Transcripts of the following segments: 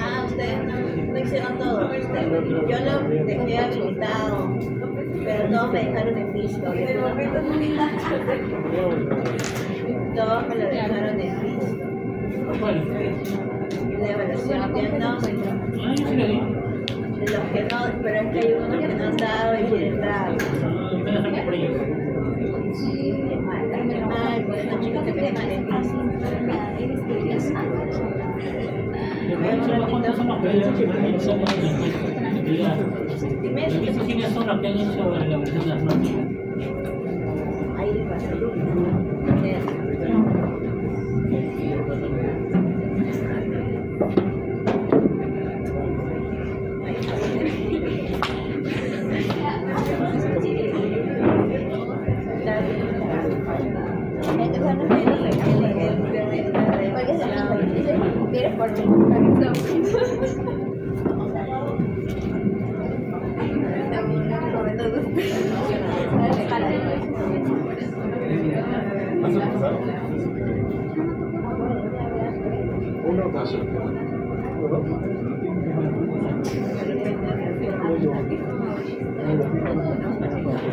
Ah, ustedes no hicieron todo. Yo lo dejé habilitado, pero todos me dejaron en visto. Todos me lo dejaron en visto. La evaluación diagnóstica. Los que no, pero es que hay unos que no han dado y quieren dar. Qué mal, pues estos chicos que me dejan en visto. ¿Esos quiénes son los que han hecho la evaluación de las notas? Ahí les pasa.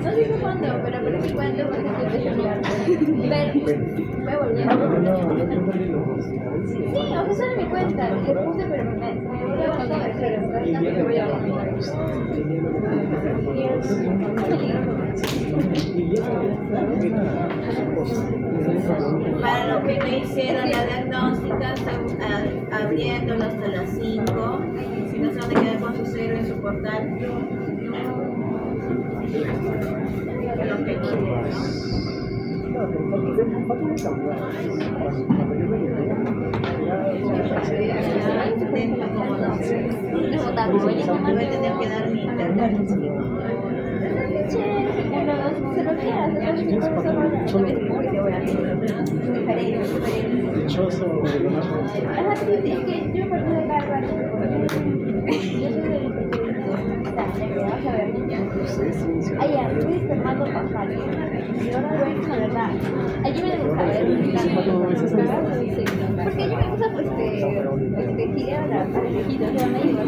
No sé cuándo, pero sí cuento porque estoy me volví sí, o sea, solo mi cuenta, le puse, pero me volví a bajar, Para los que no hicieron la diagnóstica, están abriéndolo hasta las 5. Si no se van a quedar con su cero en su portal. Los que quieren. Voy a tener que dar mi internet. Allá, estoy Fernando Pascal. Y ahora ven, la verdad. Allí me debo saber. Porque yo me gusta pues girar la parejita, ya me llevo.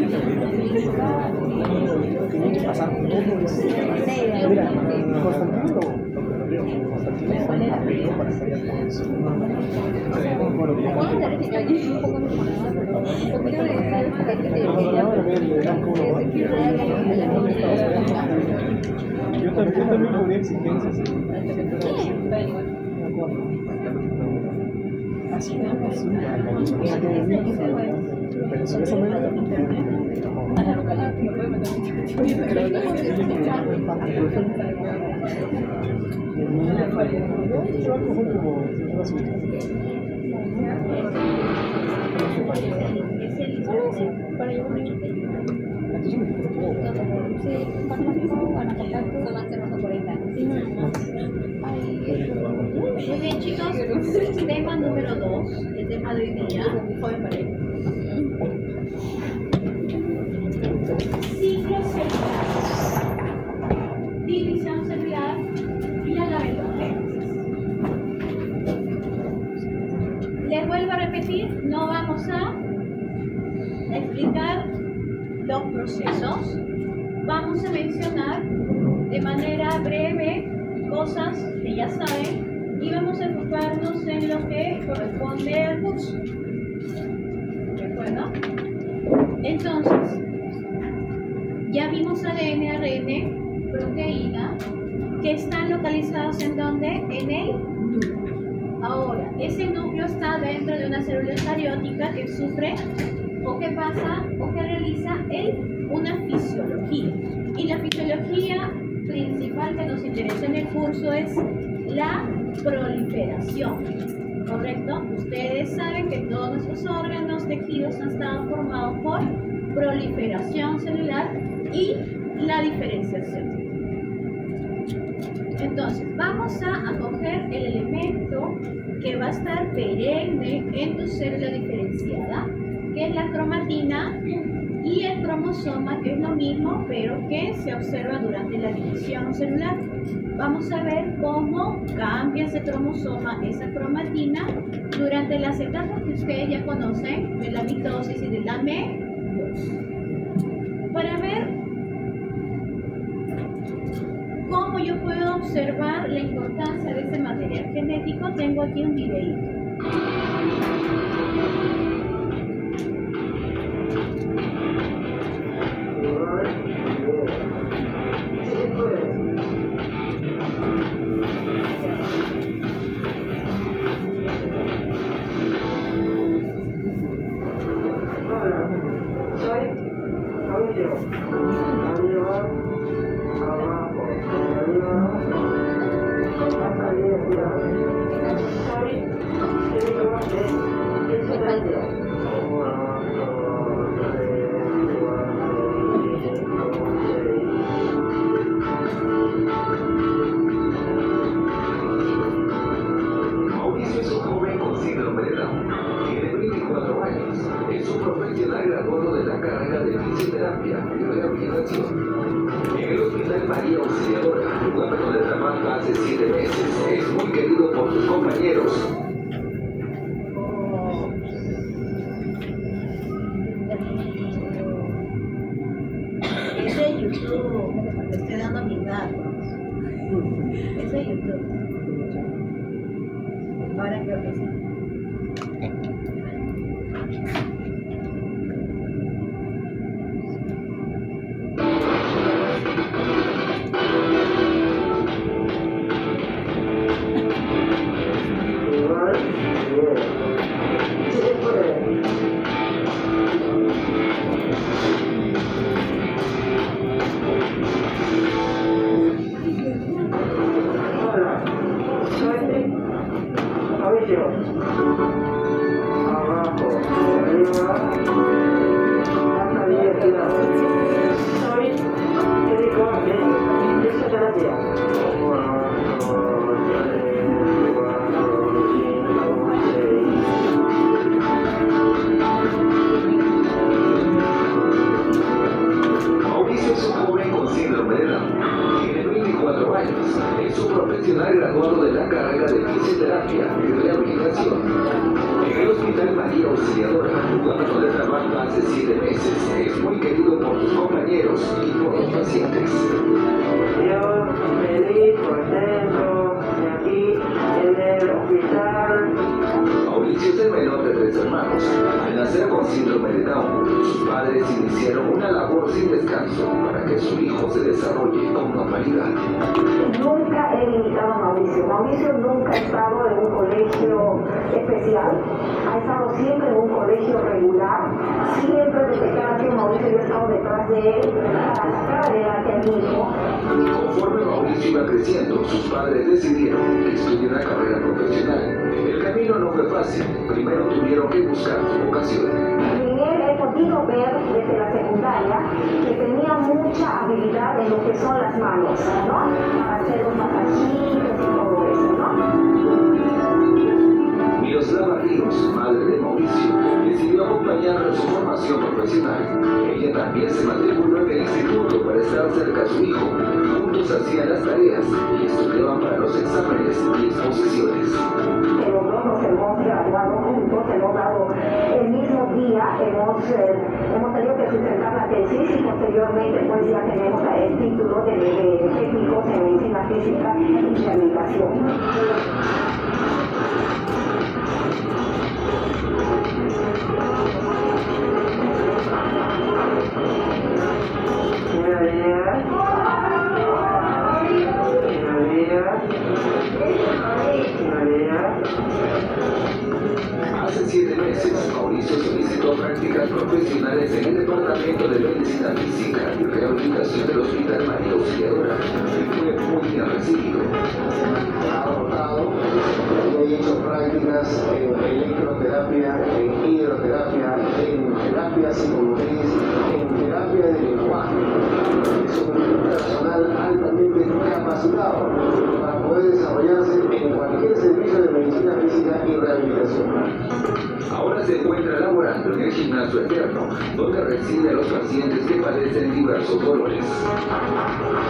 Tiene que pasar yo también ponía exigencias. Así pero si eso me Muy bien, chicos, tema número 2, el tema de hoy día. Ciclo celular, división celular y la gametogénesis. Les vuelvo a repetir, no vamos a explicar los procesos, vamos a mencionar de manera breve cosas que ya saben y vamos a enfocarnos en lo que corresponde al curso. ¿De acuerdo? Entonces, ya vimos ADN, ARN, proteína, que están localizados en donde, en el núcleo. Ahora, ese núcleo está dentro de una célula eucariótica que sufre o que pasa o que realiza una fisiología. Y la fisiología principal que nos interesa en el curso es la proliferación, ¿correcto? Ustedes saben que todos nuestros órganos, tejidos han estado formados por proliferación celular y la diferenciación. Entonces, vamos a coger el elemento que va a estar perenne en tu célula diferenciada, que es la cromatina y el cromosoma, que es lo mismo, pero que se observa durante la división celular. Vamos a ver cómo cambia ese cromosoma, esa cromatina, durante las etapas que ustedes ya conocen de la mitosis y de la meiosis. Para ver cómo yo puedo observar la importancia de ese material genético, tengo aquí un videíto. Mauricio es un joven con síndrome de Down. Tiene 24 años. Es un profesional graduado de la carrera de fisioterapia y rehabilitación. En el Hospital María Auxiliadora, lugar donde trabaja hace 7 meses, es muy querido por sus compañeros. Es de YouTube, le estoy dando mis datos. Es de YouTube. Ahora creo que sí. Mauricio es un joven con síndrome de Down. Tiene 24 años. Es un profesional graduado de la carrera de fisioterapia y rehabilitación. En el Hospital María Auxiliadora, lugar donde trabaja hace 7 meses, es muy querido por sus compañeros y por los pacientes. Yo feliz, contento, de aquí en el hospital. Mauricio es el menor de 3 hermanos. Al nacer con síndrome de Down, sus padres iniciaron una labor sin descanso para que su hijo se desarrolle con normalidad. Nunca he limitado a Mauricio. Mauricio nunca ha estado en un colegio especial, ha estado siempre en un colegio regular. Siempre desde que nació Mauricio yo he estado detrás de él para sacar adelante a mi hijo. Conforme Mauricio iba creciendo, sus padres decidieron que estudie una carrera profesional. El camino no fue fácil. Primero tuvieron que buscar su vocación. En él he podido ver desde la secundaria que tenía mucha habilidad en lo que son las manos, ¿no? Para hacer los masajitos y todo eso, ¿no? Miroslava Ríos, madre de Mauricio, decidió acompañarlo en su formación profesional. Ella también se matriculó en el instituto para estar cerca a su hijo. Juntos hacían las tareas y estudiaban para los exámenes y exposiciones. Que los dos nos hemos graduado juntos, hemos dado el mismo día, hemos tenido que sustentar la tesis y posteriormente pues ya tenemos el título de técnicos en medicina física y rehabilitación. Hace 7 meses, Mauricio solicitó prácticas profesionales en el Departamento de Medicina Física y Rehabilitación del Hospital María Auxiliadora y fue muy bien recibido. Adoptado, he hecho prácticas en electroterapia, en hidroterapia, en terapia psicomotriz, en terapia de lenguaje. Es un personal altamente capacitado para poder desarrollarse en cualquier servicio de medicina física y rehabilitación. Ahora se encuentra laborando en el gimnasio eterno, donde residen los pacientes que padecen diversos dolores.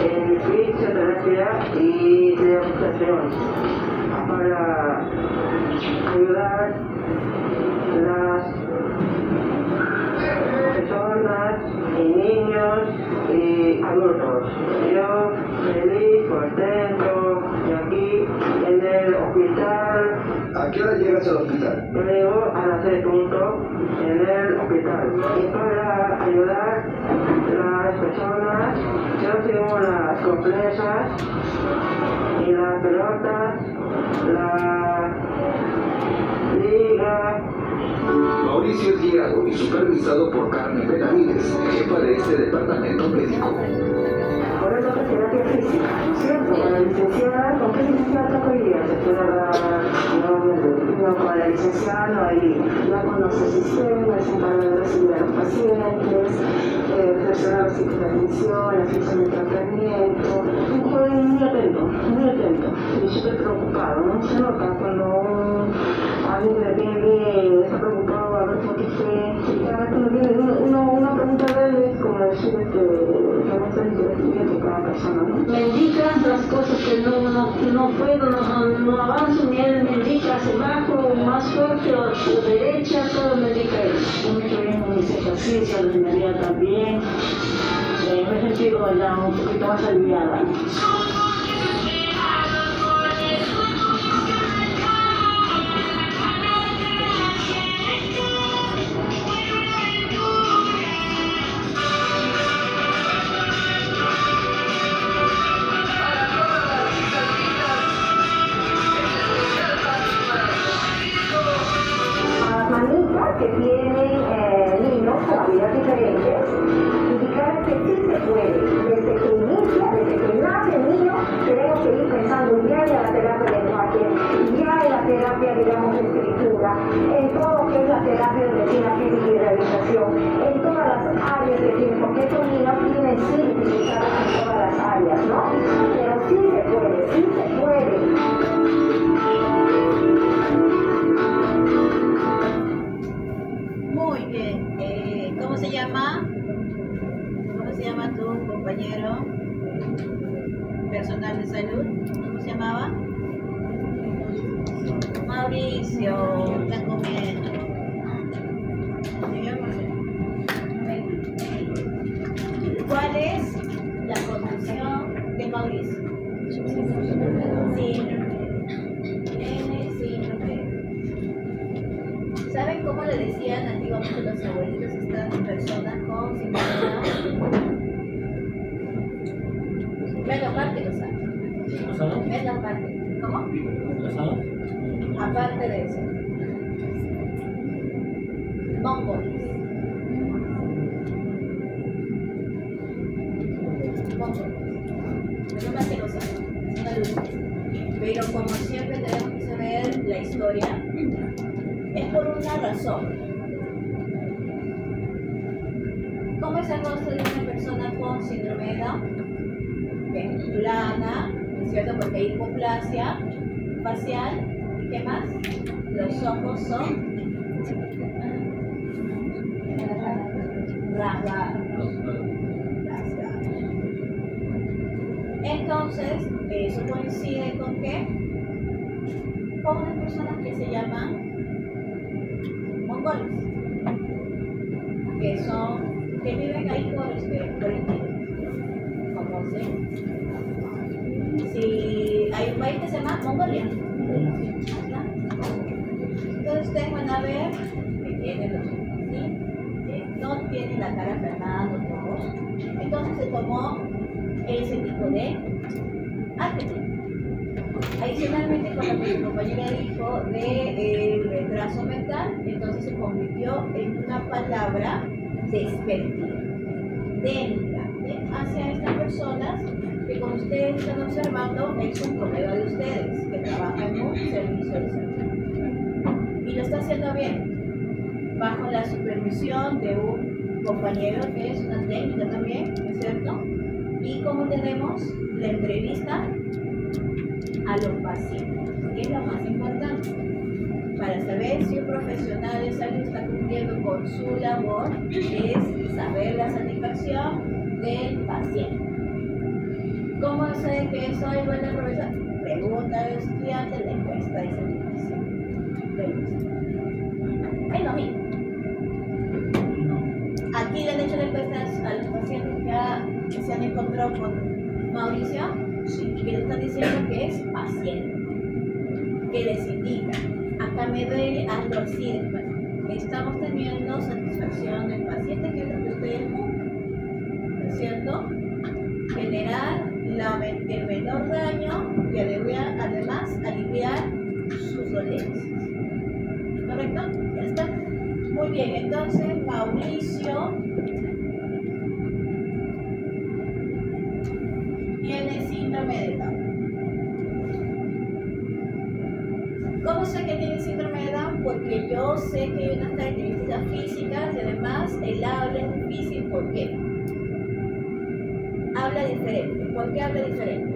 En fisioterapia y rehabilitación para ayudar las personas y niños y adultos. Yo feliz, contento y aquí en el hospital. ¿A qué hora llegas al hospital? Yo llego a las 6 puntos en el hospital y para ayudar a las personas yo tengo las compresas y las pelotas, la liga. Mauricio es guiado y supervisado por Carmen Benavides, jefa de este departamento médico. Ahora toca terapia física, ¿cierto? Con la licenciada, ¿con qué licenciada toca hoy día? No, con la licenciada no hay, ya conoce el sistema, se encarga de recibir a los pacientes, gestionar la psicoterapia, la fijación del tratamiento. Un joven muy atento y súper preocupado, ¿no? Se nota cuando alguien le viene bien, está preocupado a ver por qué fue, y cada vez que uno viene, una pregunta de él es como decir que no está interesado de cada persona, ¿no? Me indican las cosas que no puedo, no avanzo, ni él me indica hacia abajo, más fuerte o hacia derecha, todo me indica él. Yo me estoy viendo mis ejercicios, los minería también, me he sentido ya un poquito más aliviada. Que tienen niños con habilidades diferentes, indicar que sí se puede, desde que inicia, desde que nace el niño, tenemos que ir pensando ya en la terapia de lenguaje, ya en la terapia, digamos, de escritura, en todo lo que es la terapia de medicina física y rehabilitación, en todas las áreas que tienen, porque estos niños tienen sí utilizados en todas las áreas, ¿no? Pero sí se puede, sí se puede. Muy bien. ¿Cómo se llama? ¿Cómo se llama tu compañero personal de salud? ¿Cómo se llamaba? Mauricio. Está comiendo. ¿Cuál es la condición de Mauricio? Síndrome. ¿Saben cómo le decían antiguamente los abuelitos a estas personas con síndrome? Menos parte lo saben. Menos parte. ¿Cómo? Aparte de eso. Mongolis. Menos más que lo saben. Una luz. Pero como siempre tenemos que saber la historia. Es por una razón. ¿Cómo es el rostro de una persona con síndrome de Down? Bien, plana, ¿no es cierto? Porque hay hipoplasia facial. ¿Y qué más? Los ojos son rasgados. Entonces, eso coincide con qué? Con unas personas que se llaman mongoles, que viven ahí por el Tíbet, como si hay un país que se llama Mongolia, ¿no? Entonces ustedes van a ver que tienen los ojos, no tienen la cara Fernando, todos. Entonces se tomó ese tipo de arquetipo. Adicionalmente, con lo que mi compañera dijo del retraso mental, entonces se convirtió en una palabra despectiva, denigrante hacia estas personas que, como ustedes están observando, es un colega de ustedes que trabaja en un servicio de salud. Y lo está haciendo bien, bajo la supervisión de un compañero que es una técnica también, ¿no es cierto? Y como tenemos la entrevista a los pacientes, que es lo más importante. para saber si un profesional de salud está cumpliendo con su labor es saber la satisfacción del paciente. ¿Cómo sé que soy buena profesora? Pregunta a los estudiantes la encuesta de satisfacción. Es lo mismo. Aquí le han hecho la encuesta a los pacientes que se han encontrado con Mauricio y que le están diciendo que es paciente. Que les indica, acá me duele, hazlo así después. Estamos teniendo satisfacción del paciente, que es lo que ustedes buscan, ¿no es cierto? Generar el menor daño y además aliviar sus dolencias. ¿Correcto? Ya está. Muy bien, entonces Mauricio tiene síndrome de Down. ¿Cómo sé que tiene síndrome de Down? Porque yo sé que hay unas características físicas y además el habla es difícil. ¿Por qué? Habla diferente. ¿Por qué habla diferente?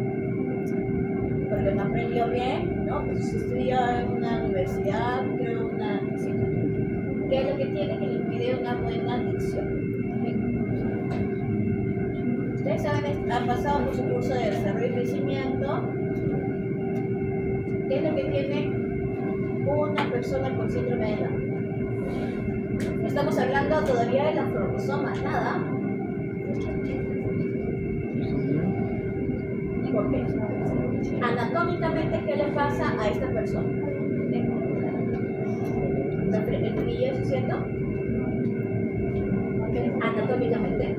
Porque no aprendió bien, ¿no? Pues estudió en una universidad, creo, una instituto. ¿Qué es lo que tiene que le impide una buena dicción? Ustedes saben, han pasado por su curso de desarrollo y crecimiento. ¿Qué es lo que tiene una persona con síndrome de Down? No estamos hablando todavía de las cromosomas, nada. ¿Por qué? Anatómicamente, ¿qué le pasa a esta persona? El frenillo, ¿es cierto? Anatómicamente.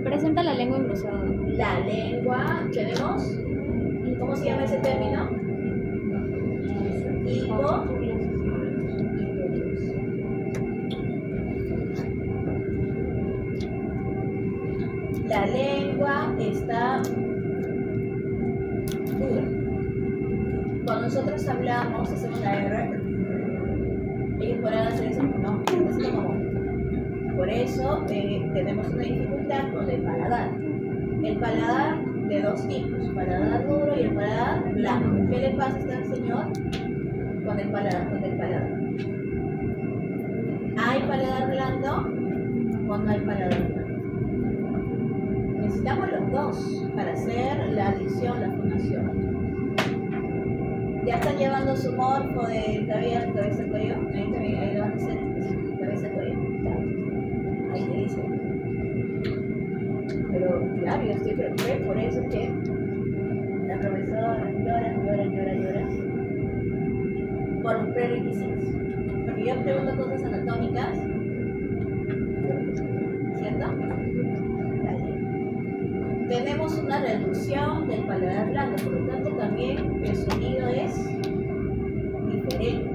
Presenta la lengua engrosada. La lengua, tenemos, ¿cómo se llama ese término? La lengua está dura. Cuando nosotros hablamos, hacemos la R. Ellos podrán hacer eso, no, es como. Por eso tenemos una dificultad con el paladar. El paladar de dos tipos, paladar duro y el paladar blando. ¿Qué le pasa a este señor con el paladar? ¿Hay paladar blando o no hay paladar blando? Necesitamos los dos para hacer la adicción, la fonación. Ya están llevando su morfo de cabeza cuello. Ahí lo van a hacer cabeza cuello. Ahí te dice. Pero claro, yo estoy preocupada, por eso es que la profesora llora por prerequisitos. Porque yo pregunto cosas anatómicas, ¿cierto? Tenemos una reducción del paladar blando, por lo tanto también el sonido es diferente.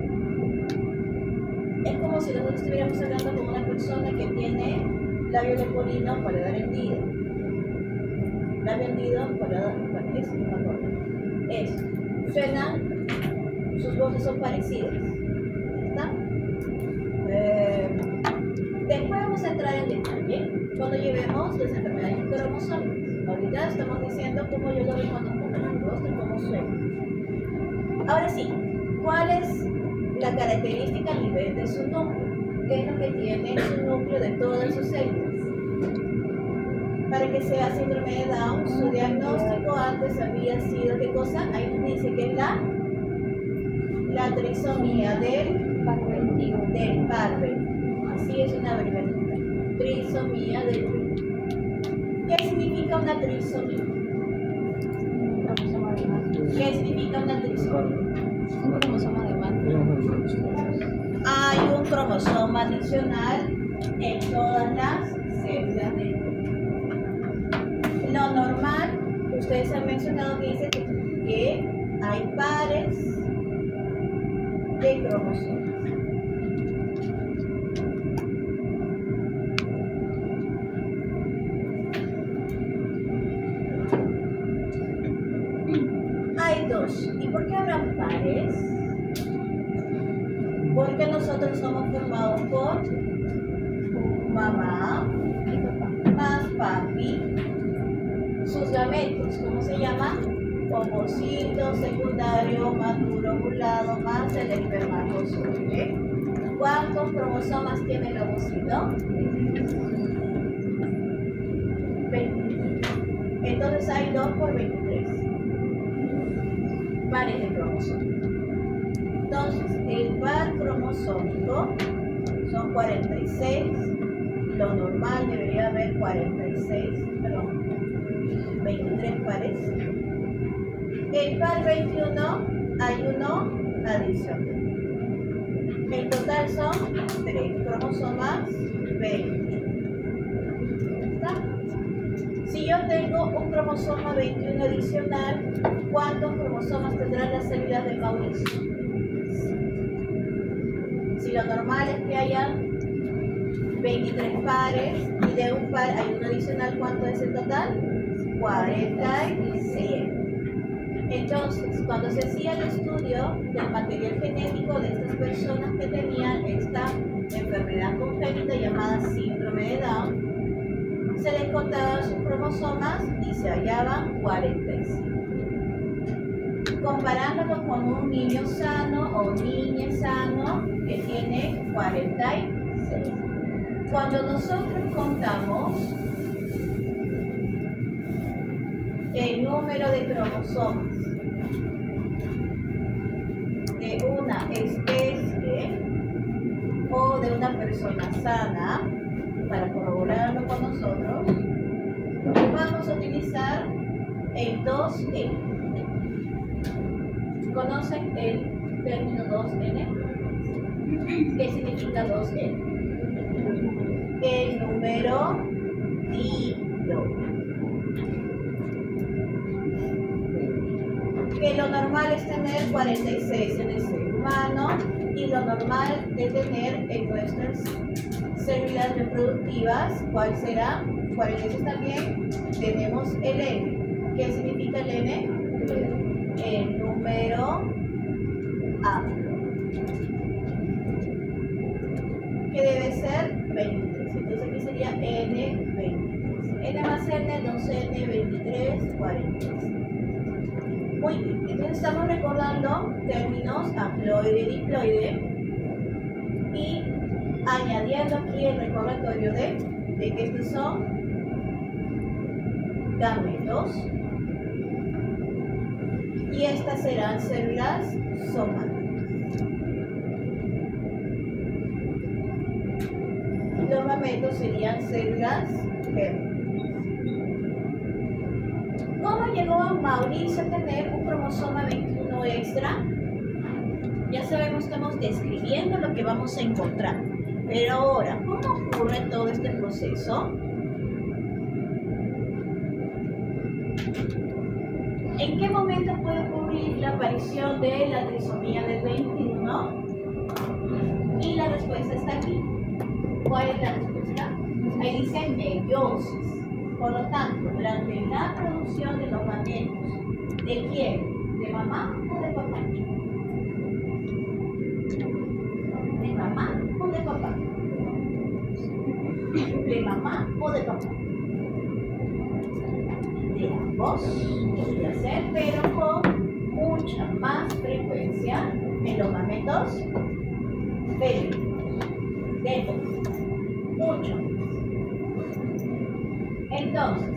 Es como si nosotros estuviéramos hablando con una persona que tiene labio leporino, paladar hendido. Labio hendido, paladar, suenan, sus voces son parecidas. ¿Está? Después vamos a entrar en detalle cuando llevemos las enfermedades cromosómicas. Ahorita estamos diciendo cómo yo lo reconozco con el rostro, cómo suena. Ahora sí, ¿cuál es la característica a nivel de su núcleo? ¿Qué es lo que tiene su núcleo de todas sus células? Para que sea síndrome de Down, su diagnóstico antes había sido, ¿qué cosa? Ahí nos dice que es la trisomía del Parventi. Así es una abreviatura. Trisomía del Parventi. ¿Qué significa una trisomía? ¿Qué significa una trisomía? Un cromosoma de más. Hay un cromosoma adicional en todas las células del cuerpo. Lo normal, ustedes han mencionado que dice que hay pares de cromosomas. Hay dos. ¿Y por qué habrán pares? Porque nosotros somos formados por mamá más papi. Sus gametos, ¿cómo se llama? ovocito secundario, maduro, ovulado, más el espermatozoide. ¿Cuántos cromosomas tiene el ovocito? 23. Entonces hay 2 por 23 pares de cromosomas. Entonces, el par cromosómico son 46. Lo normal debería haber 23 pares. El par 21 hay uno adicional. En total son 3 cromosomas 20. ¿Está? Si yo tengo un cromosoma 21 adicional, ¿cuántos cromosomas tendrán las células del Mauricio? Si lo normal es que haya 23 pares y de un par hay uno adicional, ¿cuánto es el total? 46. Entonces, cuando se hacía el estudio del material genético de estas personas que tenían esta enfermedad congénita llamada síndrome de Down, se les contaban sus cromosomas y se hallaban 45. Comparándolo con un niño sano o niña sano que tiene 46. Cuando nosotros contamos el número de cromosomas de una especie o de una persona sana, para corroborarlo con nosotros, vamos a utilizar el 2N. ¿Conocen el término 2N? ¿Qué significa 2N? El número dilo. Que lo normal es tener 46 en el ser humano y lo normal de tener en nuestras células reproductivas, ¿cuál será? 46 también tenemos el N. ¿Qué significa el N? El número amplio, que debe ser 23. Entonces aquí sería N23. N más N, 2N, 23, 46. Muy bien, entonces estamos recordando términos haploide, diploide y añadiendo aquí el recordatorio de que estos son gametos y estas serán células somáticas. Los gametos serían células germinales. ¿Cómo llegó Mauricio a tener un cromosoma 21 extra? Ya sabemos, estamos describiendo lo que vamos a encontrar. Pero ahora, ¿cómo ocurre todo este proceso? ¿En qué momento puede ocurrir la aparición de la trisomía del 21? Y la respuesta está aquí. ¿Cuál es la respuesta? Ahí dice meiosis. Por lo tanto, durante la producción de los gametos, ¿de quién? ¿De mamá o de papá? ¿De mamá o de papá? ¿De mamá o de papá? De ambos, podría ser, pero con mucha más frecuencia en los gametos femeninos. Mucho. Entonces,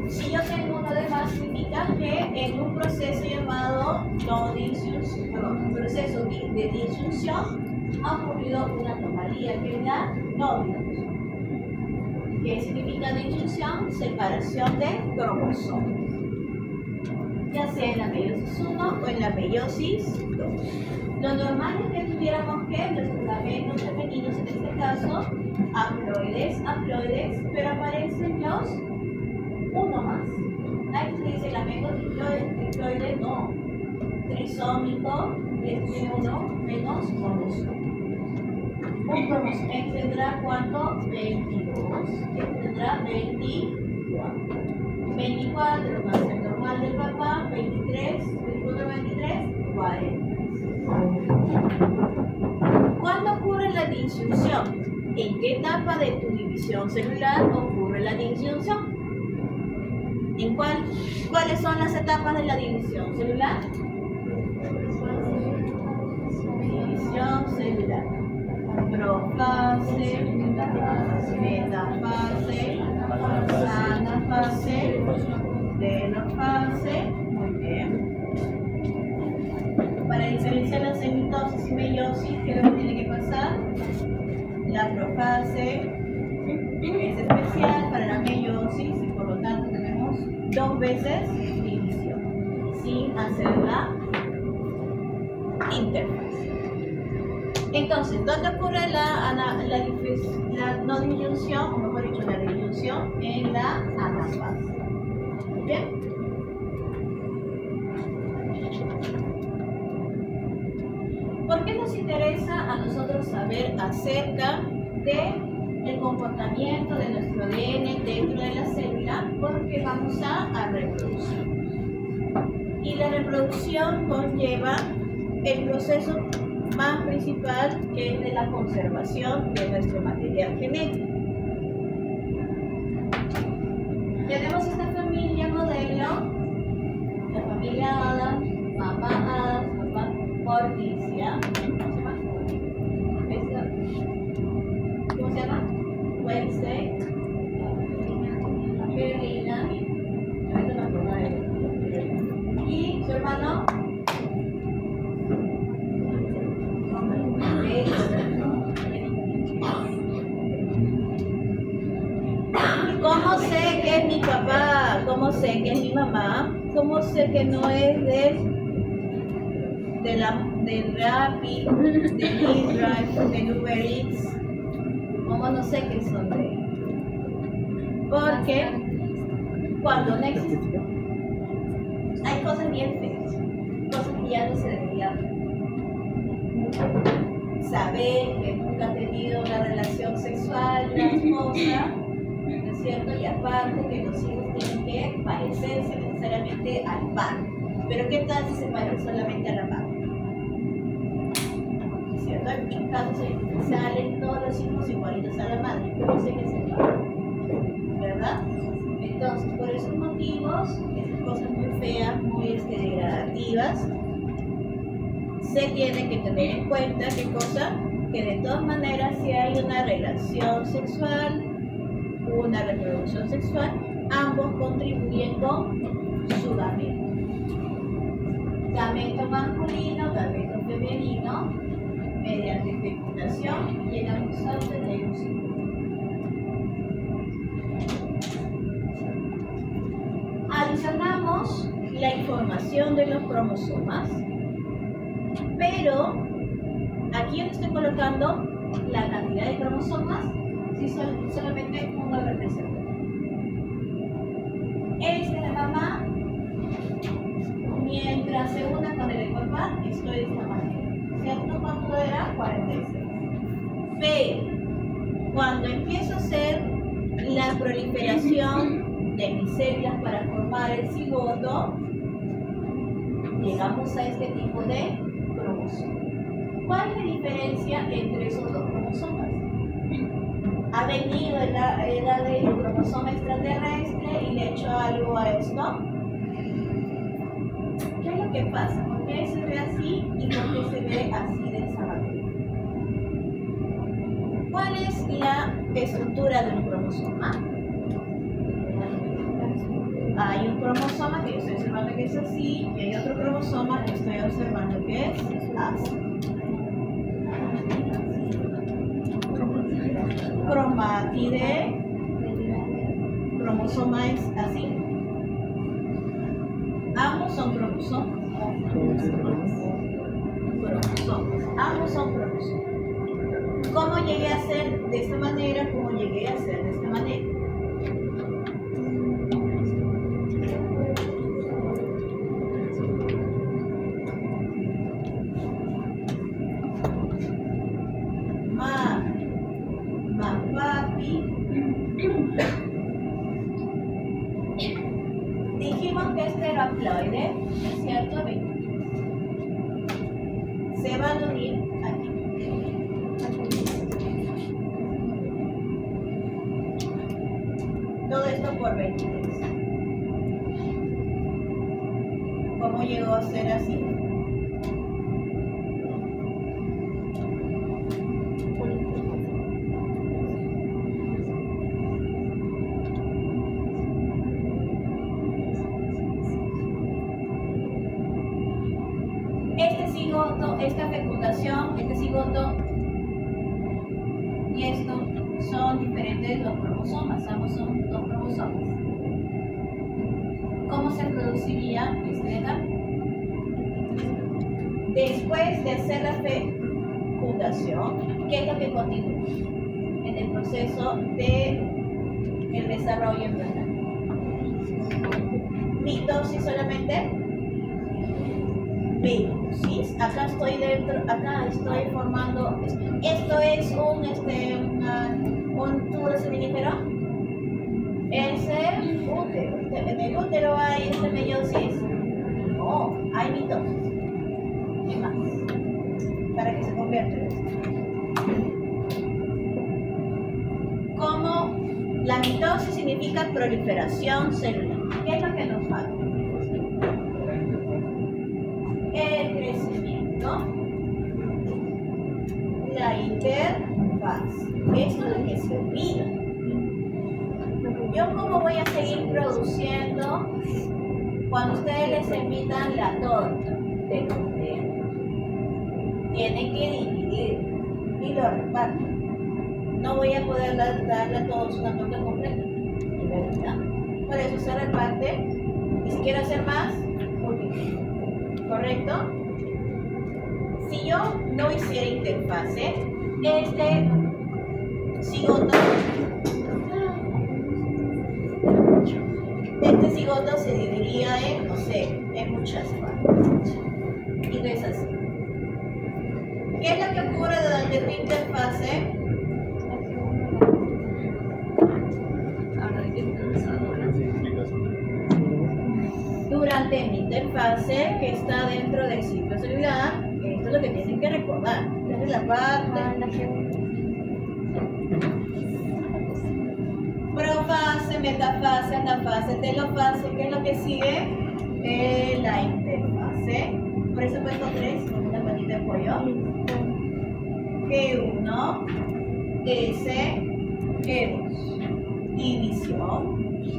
si yo tengo uno de más, significa que en un proceso llamado un proceso de disyunción ha ocurrido una anomalía que es la no disyunción. ¿Qué significa disyunción? Separación de cromosomas, ya sea en la meiosis 1 o en la meiosis 2. Lo normal es que tuviéramos que nuestros gametos femeninos, en este caso, haploides, pero aparecen los uno más. Ahí se dice gameto diploide, no. Trisómico, tiene uno menos cromosoma. Un cromosoma tendrá ¿cuánto? 22. Tendrá 24. 24 más el normal del papá, 23, 24, 23, 40. ¿Cuándo ocurre la disyunción? ¿En qué etapa de tu división celular ocurre la disyunción? ¿Cuáles son las etapas de la división celular? División celular. Profase, metafase, anafase, telofase. Muy bien. Para diferenciar la mitosis y meiosis, ¿qué es lo que tiene que pasar? La profase es especial para la meiosis y por lo tanto tenemos 2 veces división sin hacer la interfase. Entonces, ¿dónde ocurre la no disyunción, o mejor dicho, la disyunción? En la anafase. ¿Bien? ¿Por qué nos interesa a nosotros saber acerca del comportamiento de nuestro ADN dentro de la célula? Porque vamos a reproducir. Y la reproducción conlleva el proceso más principal, que es de la conservación de nuestro material genético. Tenemos esta familia modelo, la familia Adams, mamá Adams, papá Morticia. ¿Cómo se llama? Wednesday, Berlina, y su hermano ¿cómo sé que es mi papá? ¿Cómo sé que es mi mamá? ¿Cómo sé que no es del Rappi, del eDrive, del Uber Eats? ¿Cómo no sé que son de él? Porque cuando no existe, hay cosas bien feas, cosas que ya no se deberían. Saber que nunca ha tenido una relación sexual la esposa, ¿no es cierto? Y aparte que los hijos tienen que parecerse necesariamente al padre. Pero ¿qué tal si se parecen solamente a la madre? ¿No es cierto? En muchos casos salen todos los hijos igualitos a la madre. Yo no sé qué es el padre, ¿verdad? Entonces, por esos motivos, esas cosas muy feas, muy degradativas, se tiene que tener en cuenta, ¿qué cosa? Que de todas maneras, si hay una relación sexual, una reproducción sexual, ambos contribuyen con su gameto. Gameto masculino, gameto femenino, mediante fecundación, llegamos a obtener un ciclo. Adicionamos la información de los cromosomas, pero aquí yo estoy colocando la cantidad de cromosomas si solamente uno representa. Este de mamá, mientras se una con el de papá, estoy de esta manera. ¿Cierto? ¿Cuánto era? 46. Pero cuando empiezo a hacer la proliferación de mis células para formar el cigoto, llegamos a este tipo de cromosomas. ¿Cuál es la diferencia entre esos dos cromosomas? Ha venido la edad del cromosoma extraterrestre y le ha hecho algo a esto. ¿Qué es lo que pasa? ¿Por qué se ve así y por qué se ve así de esa manera? ¿Cuál es la estructura de un cromosoma? Hay un cromosoma que yo estoy observando que es así y hay otro cromosoma que estoy observando que es así. Cromatide, cromosoma es así. Ambos son cromosomas. Ambos son cromosomas. ¿Cómo llegué a ser de esta manera? ¿Cómo llegué a ser de esta manera? Dijimos que este era haploide, ¿no es cierto? Se van a unir aquí. Todo esto por 23. ¿Cómo llegó a ser así? Este cigoto, esta fecundación, este cigoto y esto son diferentes los cromosomas, ambos son dos cromosomas. ¿Cómo se produciría este de acá? Después de hacer la fecundación, ¿qué es lo que continúa en el proceso de el desarrollo embrionario? Mitosis solamente, meiosis. Acá estoy dentro, acá estoy formando. Esto es un tubo seminífero. Es el útero. En el útero hay meiosis. No, hay mitosis. ¿Qué más? Para que se convierta en esto. Como la mitosis significa proliferación celular. ¿Qué es lo que nos falta? El crecimiento, la interfaz. Esto es lo que se olvida. ¿Yo cómo voy a seguir produciendo cuando ustedes les invitan la torta de cumpleaños? Tienen que dividir y lo reparten. No voy a poder darle a todos una torta completa, ¿verdad? Por eso se reparte, y si quiero hacer más, multiplico. ¿Correcto? Si yo no hiciera interfase, este cigoto se dividiría en, no sé, en muchas partes. Y no es así. ¿Qué es lo que ocurre durante tu interfase? Durante mi interfase que está dentro del ciclo celular, esto es lo que tienen que recordar. Esta es la parte profase, metafase, anafase, telofase. ¿Qué es lo que sigue? La interfase. Por eso he puesto 3 con una patita de pollo. G1, S, G2. División.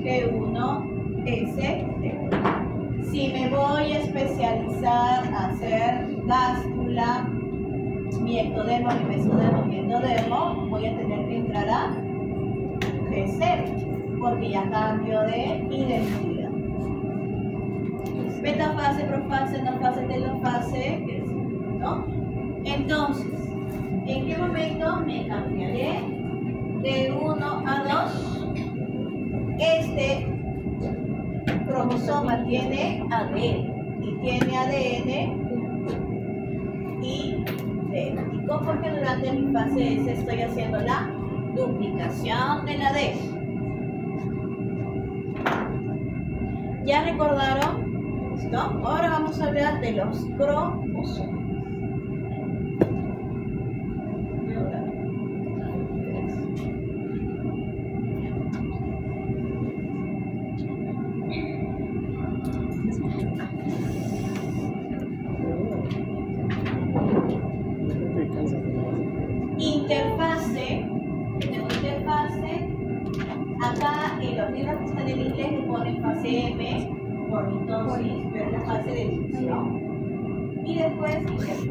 G1, S, G2. Si me voy a especializar a hacer báscula, mi ectodermo, mi mesodermo, mi endodermo, voy a tener que entrar a G0, porque ya cambio de identidad. Metafase, profase, anafase, telofase, ¿no? Entonces, ¿en qué momento me cambiaré de 1 a 2? Este cromosoma tiene ADN y tiene ADN idéntico, porque durante mi fase S estoy haciendo la duplicación del ADN. ¿Ya recordaron? ¿Listo? Ahora vamos a hablar de los cromosomas. Interfase, acá en los libros que están en inglés le ponen fase M por mitosis, pero es la fase de división. Y después interfase.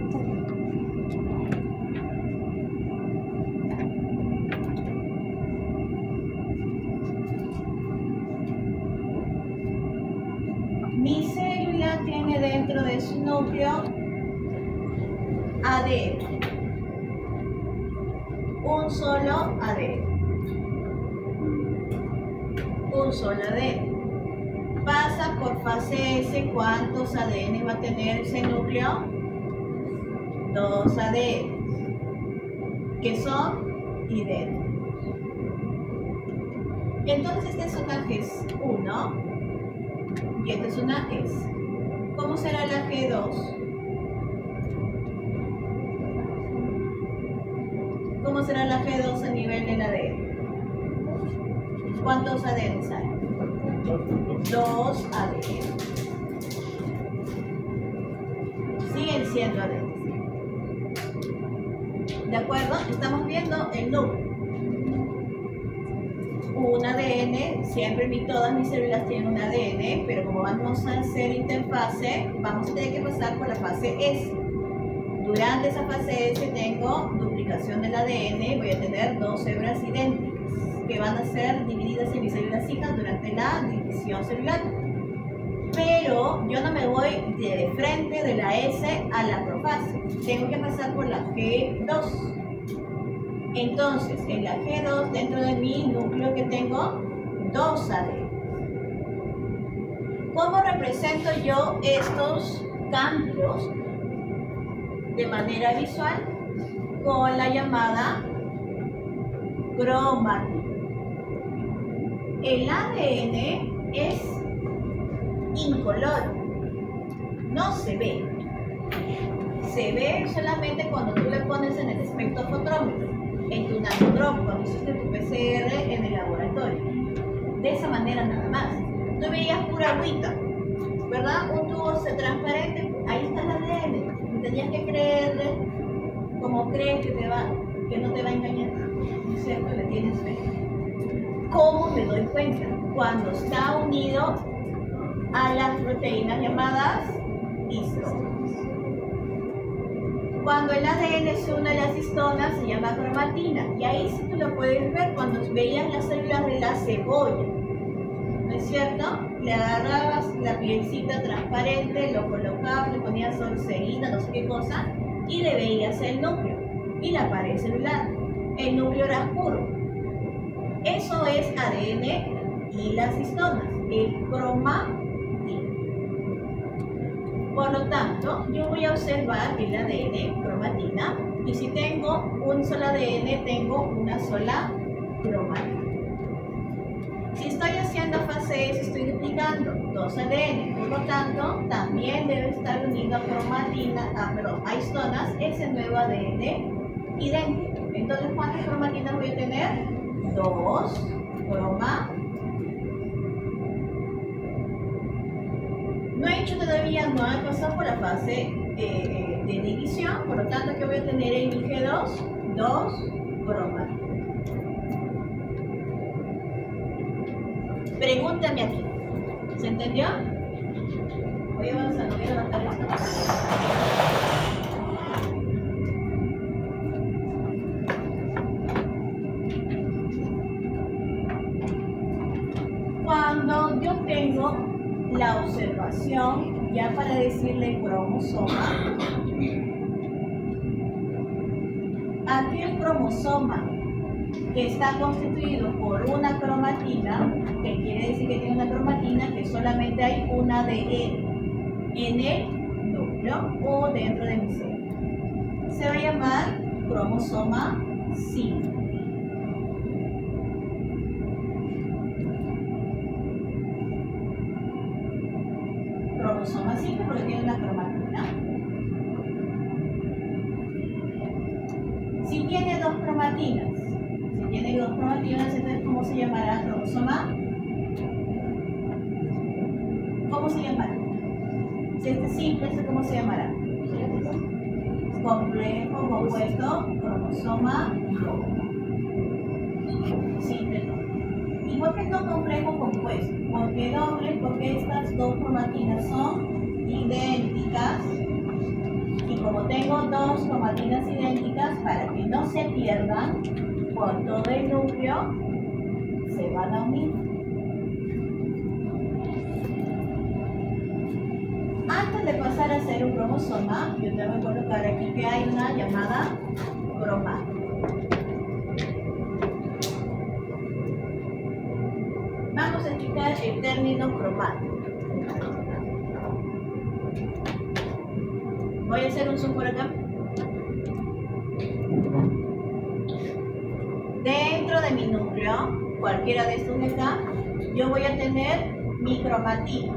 Mi célula tiene dentro de su núcleo ADN. Un solo ADN. Un solo ADN. Pasa por fase S. ¿Cuántos ADN va a tener ese núcleo? 2 ADN, que son idénticos. Entonces esta es una G1 y esta es una S. ¿Cómo será la G2? ¿Cómo será la G2 a nivel del ADN? ¿Cuántos ADN hay? 2 ADN. siendo ADN. ¿De acuerdo? Estamos viendo el núcleo. Un ADN, siempre todas mis células tienen un ADN, pero como vamos a hacer interfase, vamos a tener que pasar por la fase S. Durante esa fase S tengo duplicación del ADN, voy a tener dos hebras idénticas que van a ser divididas en mis células hijas durante la división celular. Pero yo no me voy de frente de la S a la profase, tengo que pasar por la G2. Entonces, en la G2, dentro de mi núcleo que tengo, dos ADN. ¿Cómo represento yo estos cambios de manera visual? Con la llamada cromática. El ADN es incoloro, no se ve. Se ve solamente cuando tú le pones en el espectrofotómetro, en tu nanodrop, cuando hiciste tu PCR en el laboratorio. De esa manera nada más. Tú veías pura agüita, ¿verdad? Un tubo transparente, ahí está el ADN. Tenías que creerle como crees que no te va a engañar. ¿No es cierto? Le tienes fe. ¿Cómo me doy cuenta? Cuando está unido a las proteínas llamadas histonas. Cuando el ADN se une a las histonas se llama cromatina. Y ahí sí tú lo puedes ver cuando veías las células de la cebolla. ¿No es cierto? Le agarrabas la pielcita transparente, lo colocabas, le ponías orcerina, no sé qué cosa, y le veías el núcleo y la pared celular. El núcleo era oscuro. Eso es ADN y las histonas, el cromatina. Por lo tanto, yo voy a observar el ADN, cromatina, y si tengo un solo ADN, tengo una sola cromatina. Si estoy haciendo fase S, estoy duplicando dos ADN, por lo tanto, también debe estar unido a cromatina, a histonas, ese nuevo ADN idéntico. Entonces, ¿cuántas cromatinas voy a tener? Dos cromatinas. No he hecho todavía, no he pasado por la fase de división, por lo tanto, ¿qué voy a tener en mi G2? Dos cromatinas. Pregúntame aquí. ¿Se entendió? Voy avanzando, voy a adaptar esto. Cuando yo tengo la observación, ya para decirle cromosoma, aquel cromosoma que está constituido por una cromatina, que quiere decir que tiene una cromatina, que solamente hay una ADN en el núcleo o dentro de mi célula. Se va a llamar cromosoma 5. Cromosoma 5 porque tiene una cromatina. Si tiene dos cromatinas, entonces ¿cómo se llamará? Cromosoma. ¿Cómo se llamará? Si este es simple, ¿cómo se llamará? Complejo, compuesto, cromosoma simple. ¿Y por qué no complejo compuesto? Porque doble, porque estas dos cromatinas son idénticas. Y como tengo dos cromatinas idénticas, para que no se pierdan por todo el núcleo, se van a unir. Antes de pasar a hacer un cromosoma, yo tengo que colocar aquí que hay una llamada cromática. Vamos a explicar el término cromático. Voy a hacer un zoom por acá. Dentro de mi núcleo, cualquiera de estos de acá, yo voy a tener mi cromatina.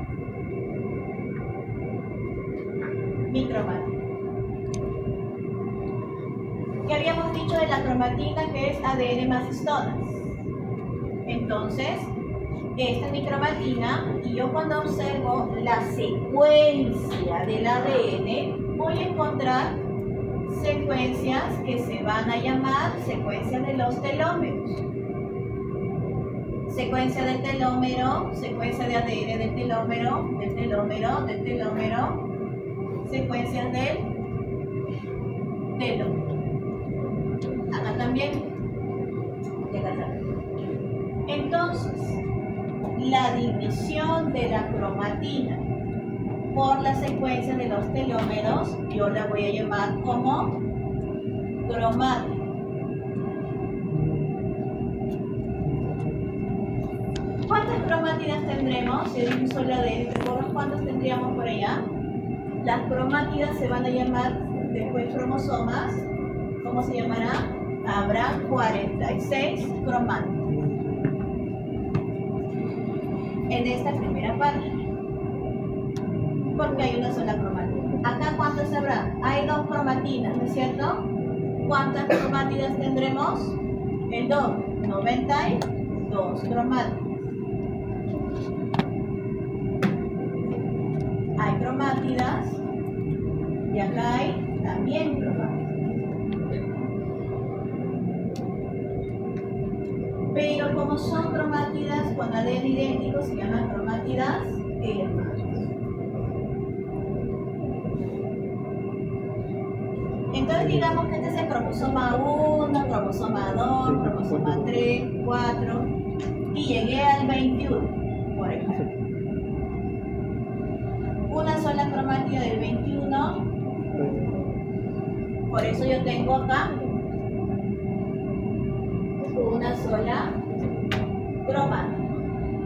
¿Qué habíamos dicho de la cromatina? Que es ADN más histonas. Entonces, esta es mi cromatina y yo cuando observo la secuencia del ADN, voy a encontrar secuencias que se van a llamar secuencias de los telómeros. Secuencia del telómero, secuencia de ADN del telómero, del telómero, del telómero, secuencias del telómero. Acá también. Y acá también. Entonces, la división de la cromatina por la secuencia de los telómeros, yo la voy a llamar como cromátina. ¿Cuántas cromátidas tendremos? Si hay un solo ADN, ¿cuántas tendríamos por allá? Las cromátidas se van a llamar después cromosomas. ¿Cómo se llamará? Habrá 46 cromátidas en esta primera parte, porque hay una sola cromátina. Acá, ¿cuántas habrá? Hay 2 cromatinas, ¿no es cierto? ¿Cuántas cromátidas tendremos? El doble, 92 cromátidas. Hay cromátidas y acá hay también cromátidas. Pero como son cromátidas con ADN idéntico, se llaman cromátidas hermanas. Entonces digamos que este es el cromosoma 1, cromosoma 2, cromosoma 3, 4 y llegué al 21, por ejemplo. Una sola cromática del 21, por eso yo tengo acá una sola cromática.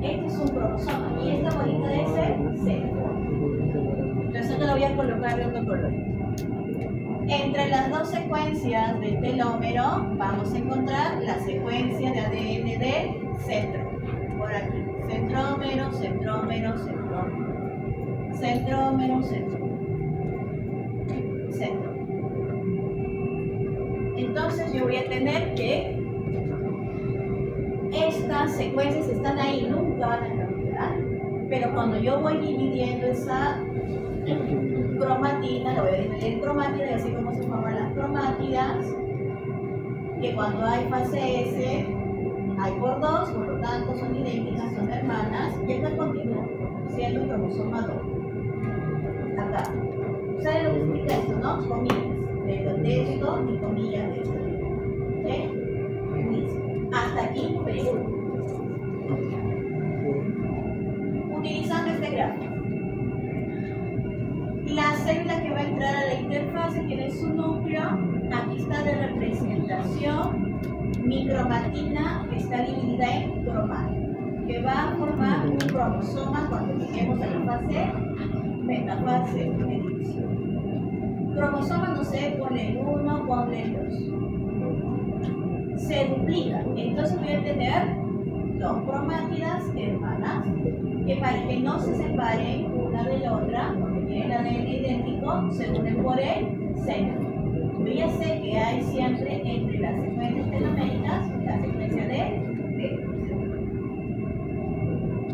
Este es un cromosoma y esta bolita es el centro. Entonces yo lo voy a colocar de otro color. Entre las 2 secuencias del telómero vamos a encontrar la secuencia de ADN del centro. Por aquí. Centrómero, centrómero, centrómero. Centrómero, centrómero. Centro. Entonces yo voy a tener que estas secuencias están ahí, nunca van a cambiar, pero cuando yo voy dividiendo esa cromatina, la voy a dividir en cromátidas y así como se forman las cromátidas, que cuando hay fase S hay por 2, por lo tanto son idénticas, son hermanas, y acá continúa siendo cromosoma 2. Acá. ¿Saben lo que significa esto, no? Comillas de esto y comillas de esto. ¿Ok? Hasta aquí, pregunta. Utilizando este gráfico, la célula que va a entrar a la interfase tiene su núcleo. Aquí está de representación mi cromatina, que está dividida en cromática, que va a formar un cromosoma cuando lleguemos a la fase metafase de división. Cromosoma no sé, ponle el 1, ponle el 2. Se duplica, entonces voy a tener 2 cromátidas hermanas que para que no se separen una de la otra, porque tienen ADN idéntico, se unen por el centro. Yo ya sé que hay siempre entre las secuencias teloméricas la secuencia de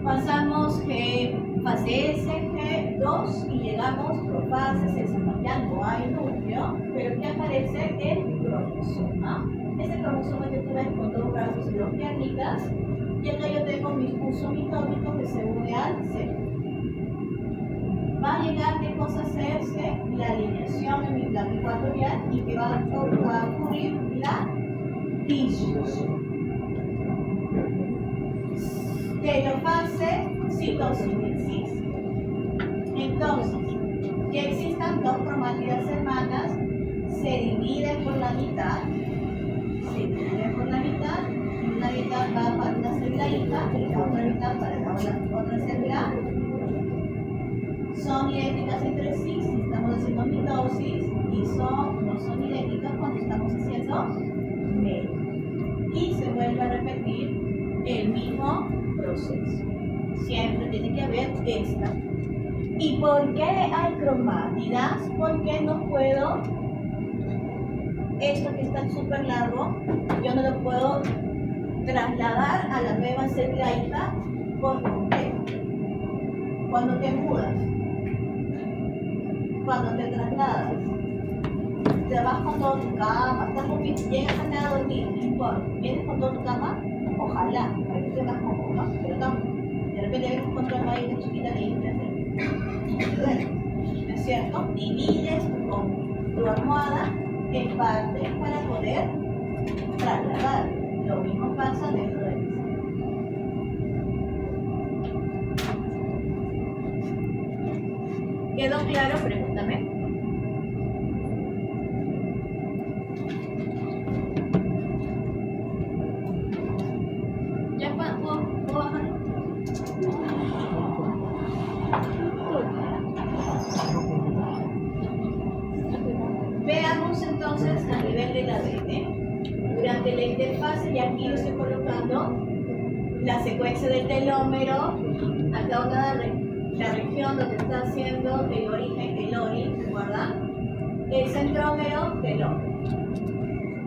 pasamos G, fase S, G2 y llegamos por fases S. Ya no hay núcleo, pero que aparece el cromosoma. Ese cromosoma que tú ves con 2 brazos y 2 piernitas, y acá yo tengo mi pulso mitótico que se une al centro. Va a llegar qué cosa a hacerse la alineación en mi plano ecuatorial y que va a ocurrir la disolución. Telofase, citosíntesis. Entonces, que existan 2 cromátidas hermanas, se dividen por la mitad. Se dividen por la mitad. Una mitad va para una célula hija y la otra mitad para la otra célula. Son idénticas entre sí si estamos haciendo mitosis y no son idénticas cuando estamos haciendo meiosis. Y se vuelve a repetir el mismo proceso. Siempre tiene que haber esta. ¿Y por qué hay cromátidas? Porque no puedo, esto que está súper largo, yo no lo puedo trasladar a la nueva célula hija por completo. Cuando te mudas, cuando te trasladas, te vas con toda tu cama, estás durmiendo, llegas acá a dormir, no importa, vienes con toda tu cama, ojalá, para que estés más cómodo, ¿no? Pero no, de repente vienes con tu almohadita chiquita de internet, ¿no es cierto? Divides tu almohada en partes para poder trasladar. Lo mismo pasa dentro del piso. ¿Quedó claro? Pregúntame. ¿Ya puedo bajarlo? Veamos entonces a nivel del ADN. Durante la interfase, y aquí estoy colocando la secuencia del telómero a cada la región donde está haciendo el origen, el ORI, ¿recuerda? El centrómero, telómero.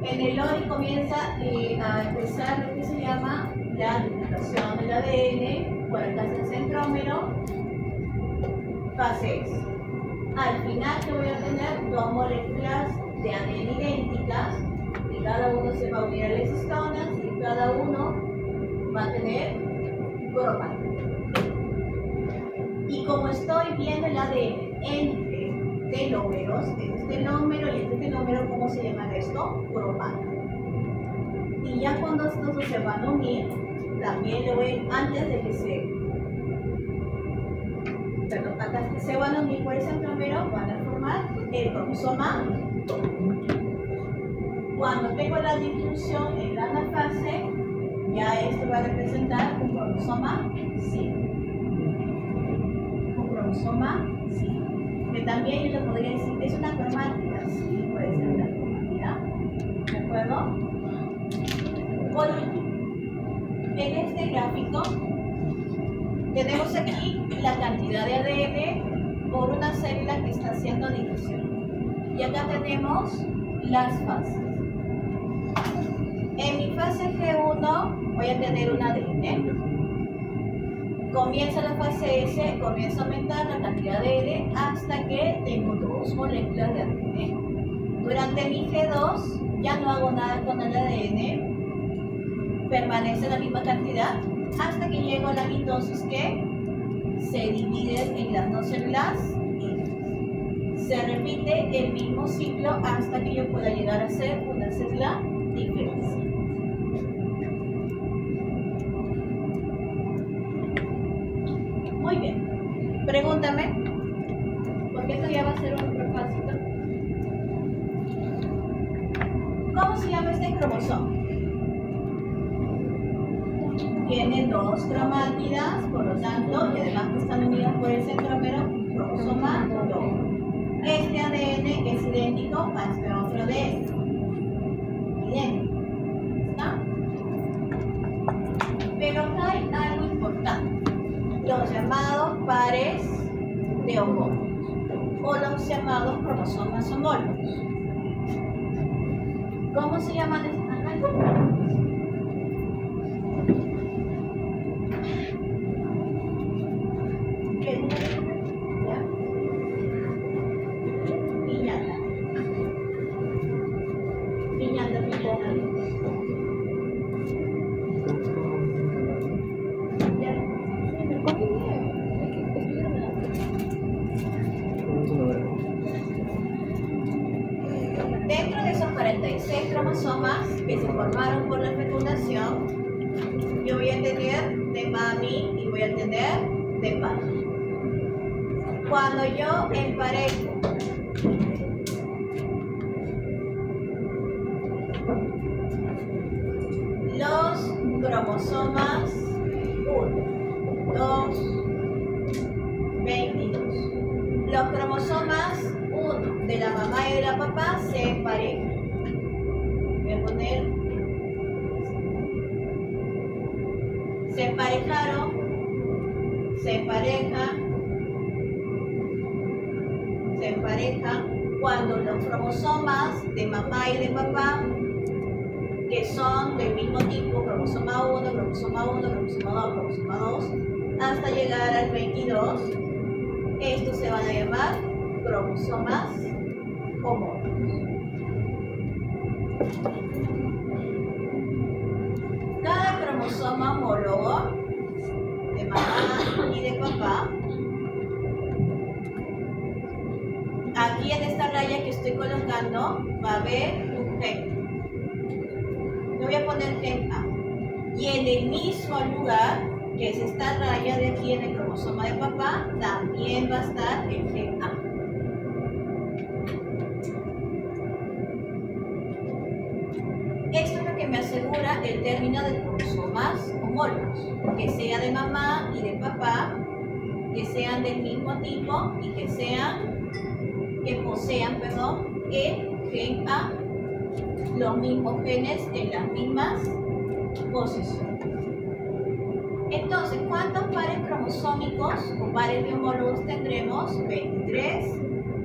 En el ORI comienza a empezar lo que se llama la duplicación del ADN, por acá está el centrómero, fase S. Al final yo voy a tener dos moléculas de ADN idénticas, y cada uno se va a unir a las histonas y cada uno va a tener cromátido. Y como estoy viendo el ADN entre telómeros, este telómero y este telómero, ¿cómo se llama esto? Cromátido. Y ya cuando estos dos se van a unir, también le voy, antes de que se van a unir por el centrómero, van a formar el cromosoma. Cuando tengo la distribución en la anafase, ya esto va a representar un cromosoma 5. Un cromosoma 5. Que también yo le podría decir, es una cromátida, sí, puede ser una cromátida. ¿De acuerdo? Por último, en este gráfico tenemos aquí la cantidad de ADN por una célula que está haciendo difusión. Y acá tenemos las fases. En mi fase G1 voy a tener un ADN. Comienza la fase S, comienza a aumentar la cantidad de ADN hasta que tengo dos moléculas de ADN. Durante mi G2 ya no hago nada con el ADN, permanece la misma cantidad hasta que llego a la mitosis, que se divide en las dos células y se repite el mismo ciclo hasta que yo pueda llegar a ser una célula diferencial. Muy bien, pregúntame, porque esto ya va a ser un propósito. ¿Cómo se llama este cromosoma? Tiene dos cromátidas, por lo tanto, y además que están unidas por el centrómero, cromosoma 2. Este ADN es idéntico a este otro ADN. Idéntico. ¿Está? Pero acá hay algo importante. Los llamados pares de homólogos, o los llamados cromosomas homólogos. ¿Cómo se llaman estos? Dentro de esos 46 cromosomas que se formaron por la fecundación, yo voy a tener de mami y voy a tener de papi. Cuando yo emparejo los cromosomas 1, 2, 22, los cromosomas 1 de la mamá y de la papá se emparejan. Voy a poner, se emparejaron, se emparejan cuando los cromosomas de mamá y de papá, que son del mismo tipo, cromosoma 1, cromosoma 1, cromosoma 2, cromosoma 2, hasta llegar al 22, estos se van a llamar cromosomas. cromosomas homólogos. Cada cromosoma homólogo de mamá y de papá, aquí en esta raya que estoy colocando va a haber un gen. Le voy a poner gen A. Y en el mismo lugar, que es esta raya de aquí en el cromosoma de papá, también va a estar el gen A. Esto es lo que me asegura el término de cromosomas homólogos, que sea de mamá y de papá, que sean del mismo tipo y que posean, el gen A, los mismos genes en las mismas posiciones. Entonces, ¿cuántos pares cromosómicos o pares de homólogos tendremos? 23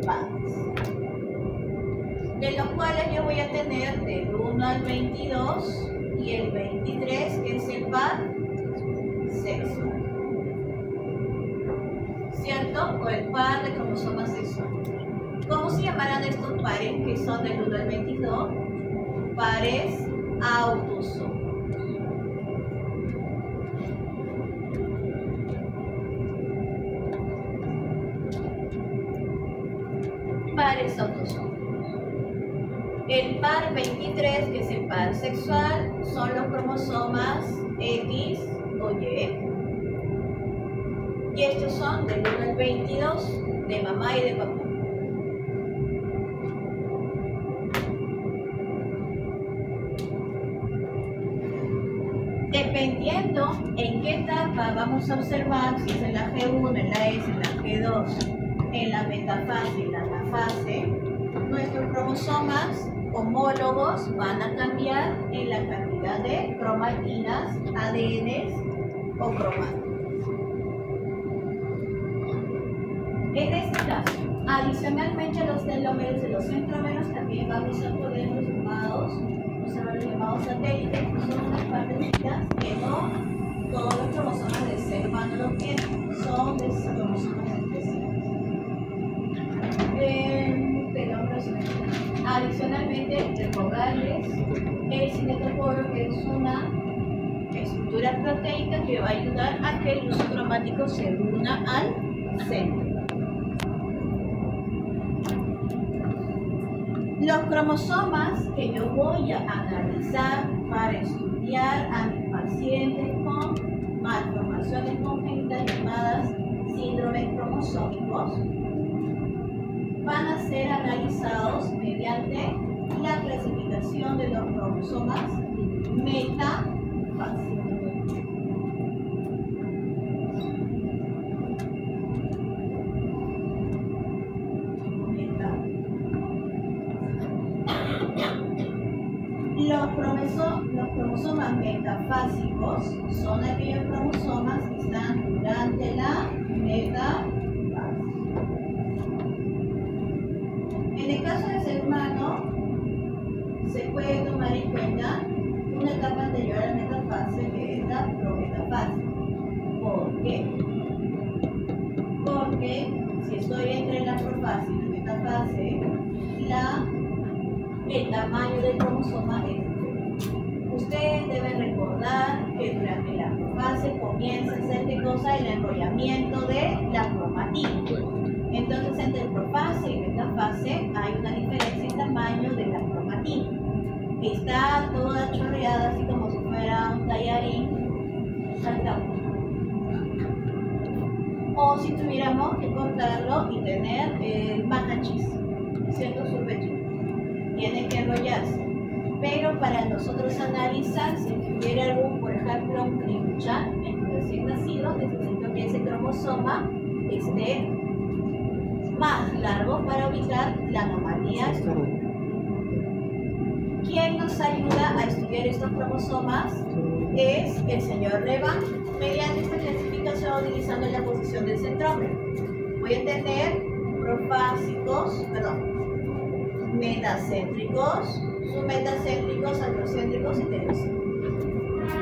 pares, de los cuales yo voy a tener del 1 al 22 y el 23, que es el par sexual, ¿cierto? O el par de cromosomas sexuales. ¿Cómo se llamarán estos pares que son del 1 al 22? Pares autosómicos. Pares autosómicos. El par 23, que es el par sexual, son los cromosomas X o Y. Y estos son del 1 al 22 de mamá y de papá. Dependiendo en qué etapa vamos a observar, si es en la G1, en la S, en la G2, en la metafase y en la anafase, nuestros cromosomas homólogos van a cambiar en la cantidad de cromatinas, ADNs o cromátidos. En este caso, adicionalmente a los telómeros y los centrómeros, también vamos a poder observar los llamados satélites, que son unas partecitas que no todos los cromosomas del ser humano los tienen, son de cromosomas especiales. Adicionalmente, recordarles el cinetoporo, que es una estructura proteica que va a ayudar a que el uso cromático se una al centro. Los cromosomas que yo voy a analizar para estudiar a mis pacientes con malformaciones congénitas llamadas síndromes cromosómicos van a ser analizados mediante la clasificación de los cromosomas metafásicos. Los cromosomas metafásicos son aquellos cromosomas que están durante la metafase. En el caso del ser humano, se puede tomar en cuenta una etapa anterior a la metafase, que es la prometafase. ¿Por qué? Porque si estoy entre la profase y la metafase, el tamaño del cromosoma es diferente. Ustedes deben recordar que durante la profase comienza a hacer ¿qué cosa? El enrollamiento de la cromatina. Entonces, entre profase y metafase hay una diferencia en tamaño de la cromatina. Está toda chorreada, así como si fuera un tallarín saltado. O si tuviéramos que cortarlo y tener macachis, ¿cierto? Survechín. Tiene que enrollarse. Pero para nosotros analizar si hubiera algún, por ejemplo, un crimuchán en tu recién nacido, necesito que ese cromosoma esté más largo para ubicar la anomalía estructural. Quien nos ayuda a estudiar estos cromosomas es el señor Levan, mediante esta clasificación utilizando la posición del centrómero. Voy a tener metacéntricos, submetacéntricos, androcéntricos y telecéntricos.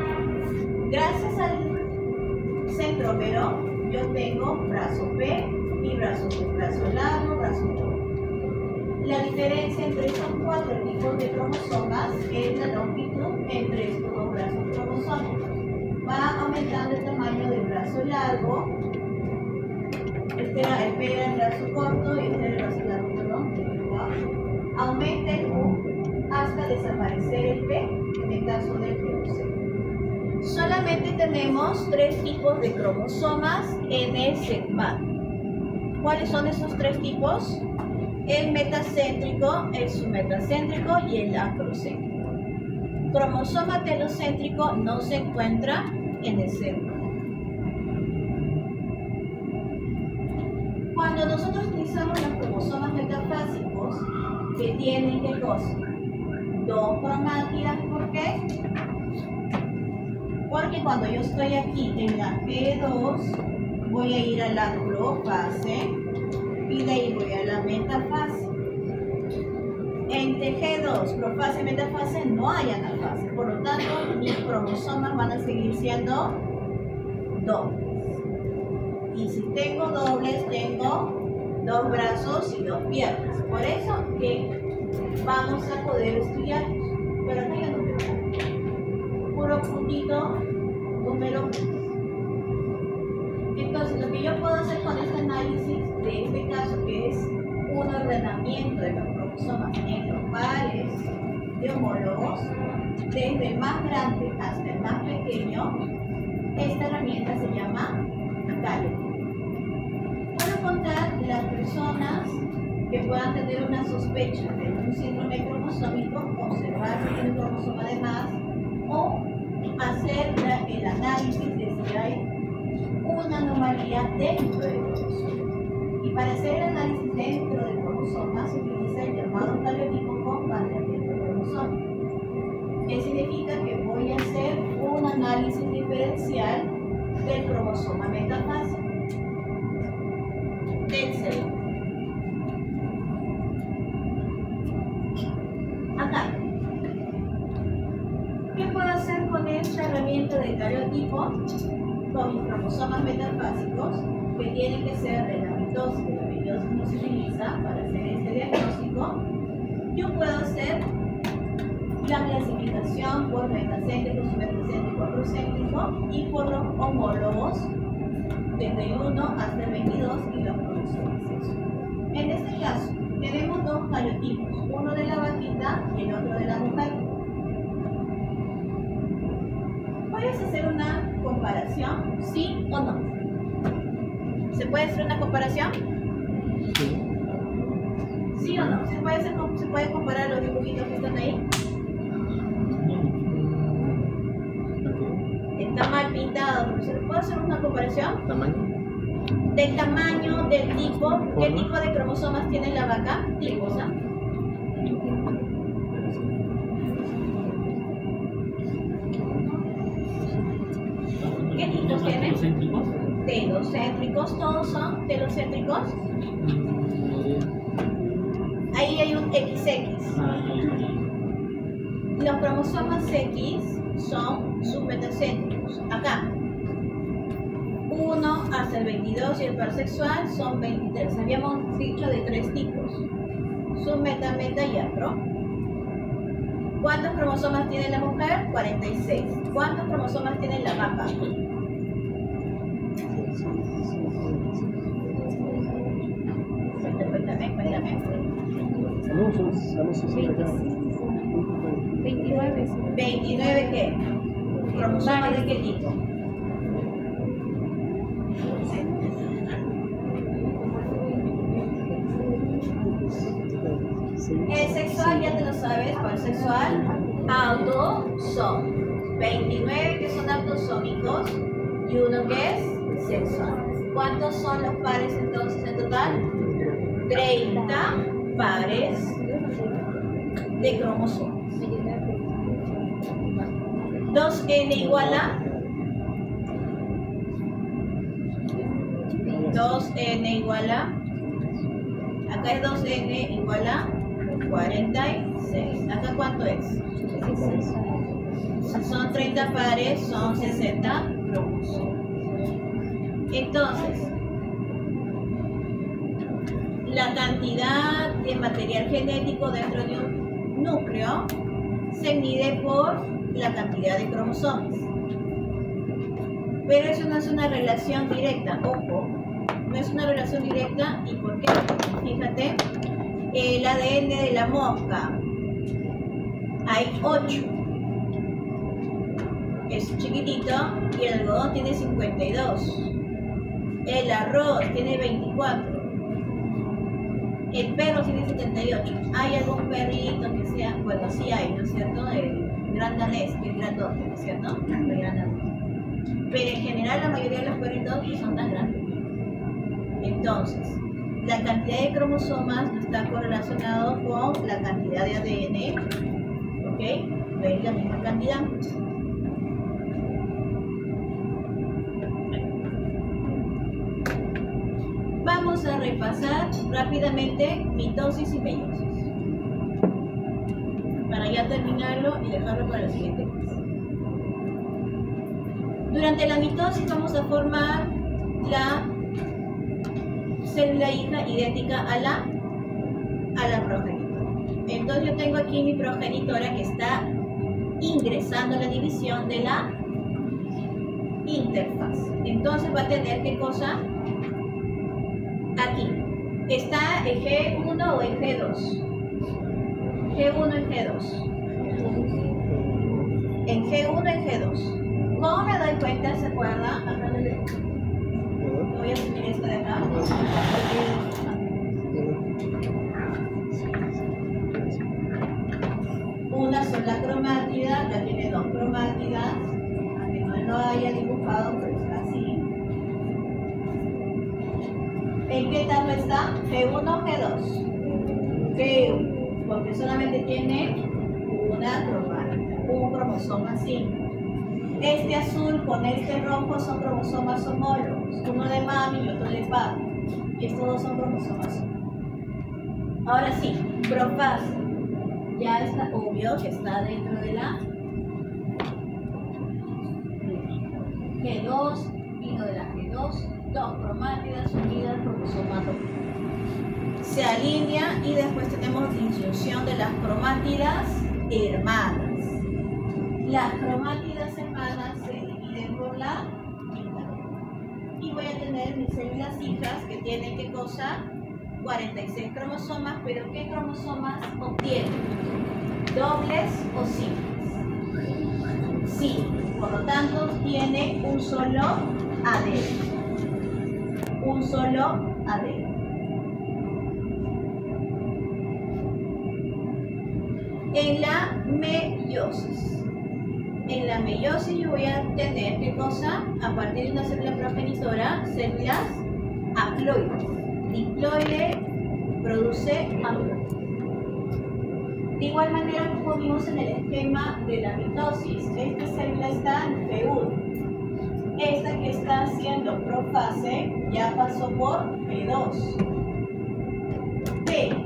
Gracias al centrómero, yo tengo brazo P y brazo largo, brazo corto. diferencia entre esos 4 tipos de cromosomas es la longitud entre estos dos brazos cromosómicos. Va aumentando el tamaño del brazo largo. Este era el P, era el brazo corto, y este era el brazo largo, perdón. Aumenta el U hasta desaparecer el P, en el caso del PUC. Solamente tenemos 3 tipos de cromosomas en el segmento. ¿Cuáles son esos 3 tipos? El metacéntrico, el submetacéntrico y el acrocéntrico. Cromosoma telocéntrico no se encuentra en el centro. Cuando nosotros utilizamos los cromosomas metafásicos, que tienen ¿qué cosa? 2 cromátidas, ¿por qué? Porque cuando yo estoy aquí en la G2, voy a ir a la profase y de ahí voy a la metafase. Entre G2, profase y metafase no hay anafase, por lo tanto mis cromosomas van a seguir siendo dobles. Y si tengo dobles, tengo 2 brazos y 2 piernas. Por eso que vamos a poder estudiarlos. Pero acá ya no tengo puro puntito número 1. Entonces lo que yo puedo hacer con este análisis de este caso, que es un ordenamiento de los cromosomas en los pares de homólogos, desde el más grande hasta el más pequeño, esta herramienta se llama Galois. Puedo contar las personas que puedan tener una sospecha de un síndrome cromosómico, observar si tiene un cromosoma de más, o hacer el análisis de si hay una anomalía dentro del cromosoma. Y para hacer el análisis dentro del cromosoma se utiliza el llamado calotipo con bandeamiento cromosómico. ¿Qué significa? Que voy a hacer un análisis diferencial del cromosoma metafásico. Del segundo. Acá. ¿Qué puedo hacer con esta herramienta de cariotipo? Con mis cromosomas metafásicos, que tienen que ser de la mitosis, que la mitosis no se utiliza para hacer este diagnóstico. Yo puedo hacer la clasificación por metacéntrico, submetacéntrico, acrocéntrico y por los homólogos desde el 1 hasta el 22 y los cromosomas sexo. En este caso tenemos 2 cariotipos, uno de la vaquita y el otro de la mujer. ¿Puedes hacer una comparación? ¿Sí o no? ¿Se puede hacer una comparación? Sí. ¿Sí o no? ¿Se puede comparar los dibujitos que están ahí? Está mal pintado, ¿se puede hacer una comparación? ¿Tamaño? Del tamaño, del tipo, ¿qué tipo de cromosomas tiene la vaca? Tipos, ¿ah? ¿Qué tipos tienen? ¿Telocéntricos? Telocéntricos, todos son telocéntricos. Ahí hay un XX. Los cromosomas X son submetacéntricos. Acá, 1 hasta el 22 y el par sexual son 23. Habíamos dicho de 3 tipos: submeta, meta y acro. ¿Cuántos cromosomas tiene la mujer? 46. ¿Cuántos cromosomas tiene la vaca? Cuéntame. Anuncios de acá. 29. ¿29 qué? ¿Cromosomas de qué tipo? El sexual ya te lo sabes, ¿cuál sexual? Autosómico. 29 que son autosómicos y uno que es sexual. ¿Cuántos son los pares entonces en total? 30 pares de cromosomas. 2n igual a 2n igual a, acá es 2n igual a 46. ¿Acá cuánto es? Si son 30 pares, son 60 cromosomas. Entonces, la cantidad de material genético dentro de un núcleo se mide por la cantidad de cromosomas. Pero eso no es una relación directa, ojo, no es una relación directa. ¿Y por qué? Fíjate, el ADN de la mosca, hay 8, es chiquitito, y el algodón tiene 52, el arroz tiene 24, el perro tiene 78. ¿Hay algún perrito que sea? Bueno, sí hay, ¿no es cierto? El gran danés, que es grandote, ¿no es cierto? El gran danés. Pero en general la mayoría de los perritos no son tan grandes. Entonces, la cantidad de cromosomas no está correlacionado con la cantidad de ADN, ¿ok? No es la misma cantidad. Vamos a repasar rápidamente mitosis y meiosis para ya terminarlo y dejarlo para la siguiente clase. Durante la mitosis vamos a formar la célula hija idéntica a la progenitora. Entonces yo tengo aquí mi progenitora que está ingresando a la división de la interfaz. Entonces va a tener ¿qué cosa? Aquí. ¿Está en G1 o en G2? G1 en G2. En G1 en G2. ¿Cómo me doy cuenta? ¿Se acuerda? Voy a subir esta de acá. Una sola cromátida, ya tiene 2 cromátidas, aunque no lo haya dibujado, pero está así. ¿En qué etapa está? G1 o G2. G1, porque solamente tiene una cromátida, un cromosoma así. Este azul con este rojo son cromosomas homólogos, uno de mami y otro de papi. Y estos dos son cromosomas. Ahora sí, profase. Ya está obvio que está dentro de la G2, vino de la G2, 2 cromátidas unidas, cromosoma 2. Se alinea y después tenemos disyunción de las cromátidas hermanas. Las cromátidas hermanas se dividen por la mitad. Y voy a tener mis células hijas que tienen ¿qué cosa? 46 cromosomas, pero ¿qué cromosomas obtienen? ¿Dobles o simples? Sí, por lo tanto tiene un solo ADN. Un solo ADN. En la meiosis. En la meiosis yo voy a tener ¿qué cosa? A partir de una célula progenitora, células haploides. Diploide produce haploides. De igual manera, como vimos en el esquema de la mitosis, esta célula está en G1. Esta que está haciendo profase ya pasó por G2. Pero,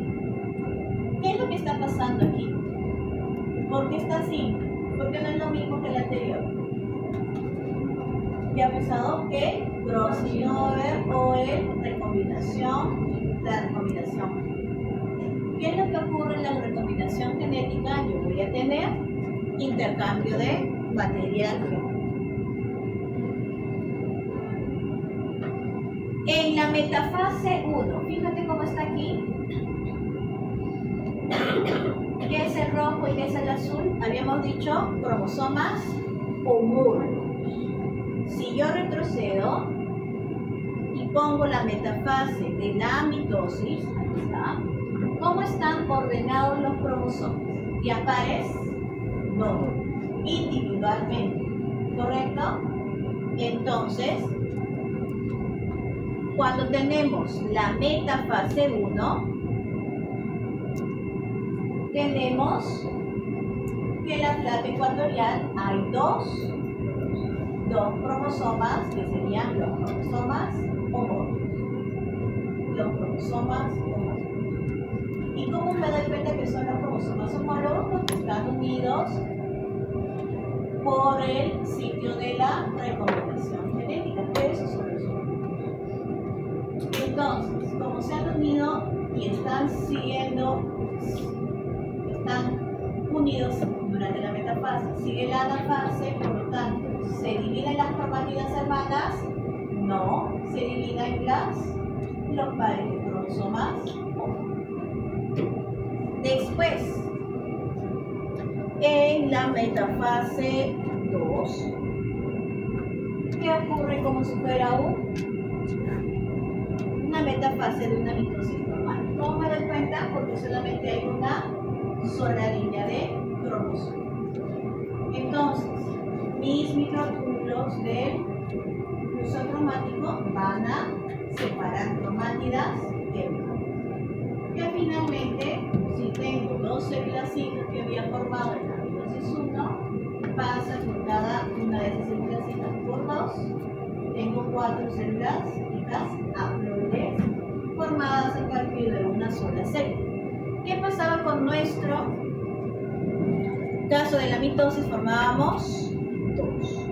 ¿qué es lo que está pasando aquí? ¿Por qué está así? Porque no es lo mismo que el anterior. Ya ha pensado que crossing over o la recombinación. ¿Qué es lo que ocurre en la recombinación genética? Yo voy a tener intercambio de material genético. En la metafase 1, fíjate cómo está aquí. ¿Qué es el rojo y qué es el azul? Habíamos dicho cromosomas homólogos. Si yo retrocedo y pongo la metafase de la mitosis, aquí está, ¿cómo están ordenados los cromosomas? ¿Diapares? No, individualmente, ¿correcto? Entonces, cuando tenemos la metafase 1, tenemos que en la placa ecuatorial hay dos cromosomas que serían los cromosomas homólogos. Los cromosomas homólogos. ¿Y cómo me doy cuenta que son los cromosomas homólogos? Porque están unidos por el sitio de la recombinación genética. Esos son los homólogos. Entonces, como se han unido y están unidos durante la metafase. Sigue la anafase, por lo tanto, ¿se dividen las cromátidas hermanas? No, se dividen los pares de cromosomas. Después, en la metafase 2, ¿qué ocurre como si fuera una metafase de una mitosis normal? ¿Cómo me doy cuenta? Porque solamente hay una sola línea de cromosomas. Entonces, mis microtúbulos del flujo cromático van a separar cromátidas que finalmente, si tengo dos células hijas que había formado en la mitosis 1, pasa por cada una de esas células hijas por 2. Tengo 4 células hijas haploides formadas a partir de una sola célula. ¿Qué pasaba con nuestro caso de la mitosis? Formábamos 2.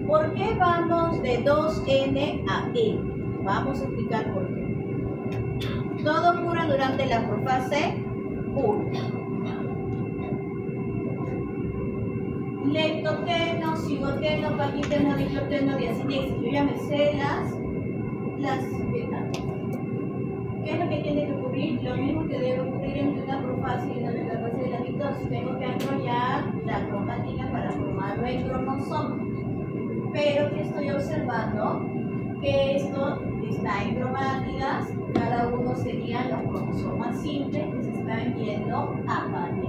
¿Por qué vamos de 2N a N? Vamos a explicar por qué. Todo ocurre durante la profase 1. Leptoteno, cigoteno, paquiteno, digloteno, diacinexis. Yo ya me sé las etapas. ¿Qué es lo que tiene que ocurrir? Lo mismo que debe ocurrir entre una profase y una metafase de la mitosis. Tengo que enrollar la cromática para formarlo en cromosomas. Pero que estoy observando que esto está en cromátidas, cada uno serían los cromosomas simples que se están yendo apareando.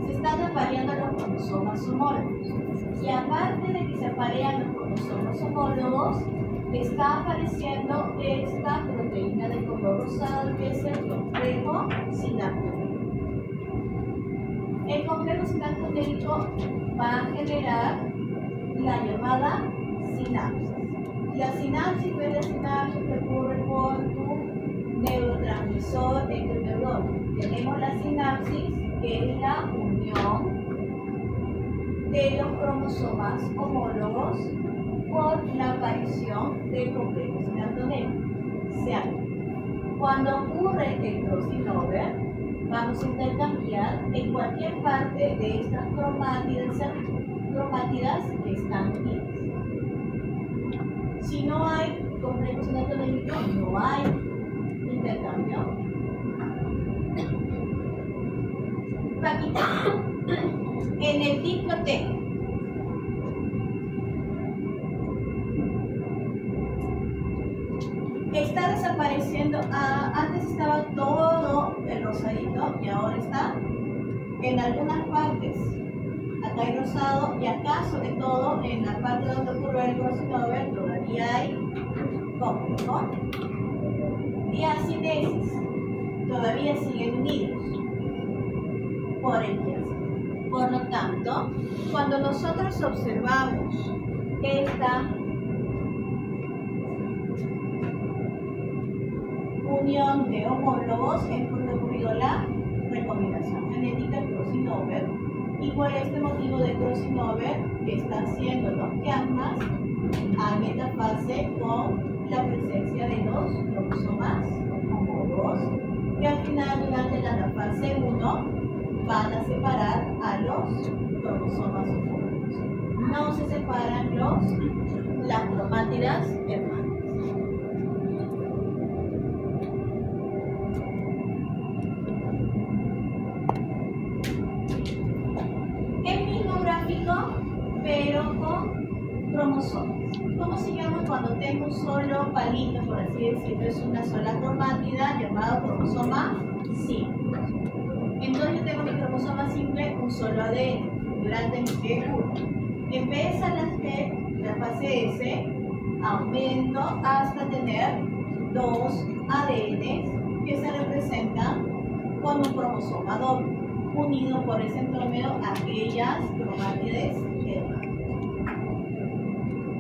Se están apareando los cromosomas homólogos. Y aparte de que se aparean los cromosomas homólogos, está apareciendo esta proteína de color rosado que es el complejo sináptico. El complejo sináptico va a generar la llamada sinapsis. La sinapsis es la sinapsis que ocurre por tu neurotransmisor entre neuronas. Tenemos la sinapsis, que es la unión de los cromosomas homólogos por la aparición del complejo sinaptoneuro. O sea, cuando ocurre el crossing over, vamos a intercambiar en cualquier parte de estas cromátidas que están unidas. Si no hay complejo sinaptoneuro, no hay intercambio. En el diploteno, está desapareciendo. Antes estaba todo el rosadito y ahora está en algunas partes. Acá hay rosado y acá, sobre todo, en la parte donde ocurre el crossing over, todavía hay complejo. Diacinesis, todavía siguen unidos por el diácido. Por lo tanto, cuando nosotros observamos esta unión de homólogos, es porque ha ocurrido la recombinación genética, el crossing over, y por este motivo de crossing over están siendo los quiasmas a metafase con la presencia de los cromosomas homólogos, que al final durante la fase 1 van a separar a los cromosomas homólogos. No se separan las cromátidas hermanas. Pero con cromosomas. ¿Cómo se llama cuando tengo un solo palito, por así decirlo? Es una sola cromátida llamado cromosoma simple. Entonces yo tengo mi cromosoma simple, un solo ADN durante mi G1. Empieza la fase S, aumento hasta tener 2 ADNs que se representan con un cromosoma doble, unido por ese centrómero a aquellas cromátides hermanas.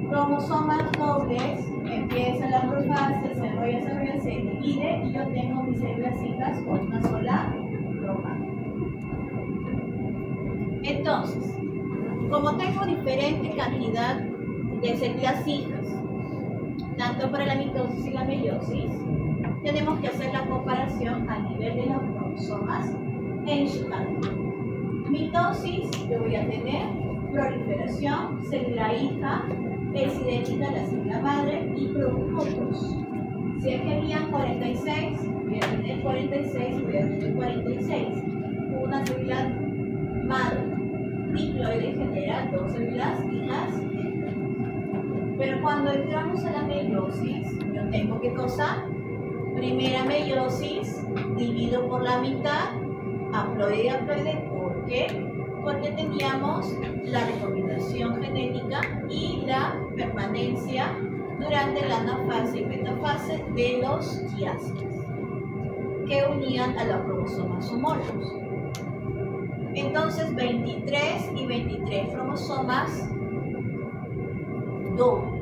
Cromosomas dobles, empieza la profase, se enrolla, se divide y yo tengo mis células hijas con una sola cromátida. Entonces, Como tengo diferente cantidad de células hijas, tanto para la mitosis y la meiosis, tenemos que hacer la comparación a nivel de los cromosomas en su cadena. Mitosis, yo voy a tener proliferación, célula hija, es idéntica a la célula madre y productos. Si es que habían 46, voy a tener 46 y voy a tener 46. Una célula madre diploide genera dos células hijas. Pero cuando entramos a la meiosis, yo tengo ¿qué cosa? Primera meiosis, divido por la mitad, haploide y haploide. ¿Por qué? Porque teníamos la recombinación genética y la permanencia durante la anafase y metafase de los quiásidos que unían a los cromosomas homólogos. Entonces 23 y 23 cromosomas dobles.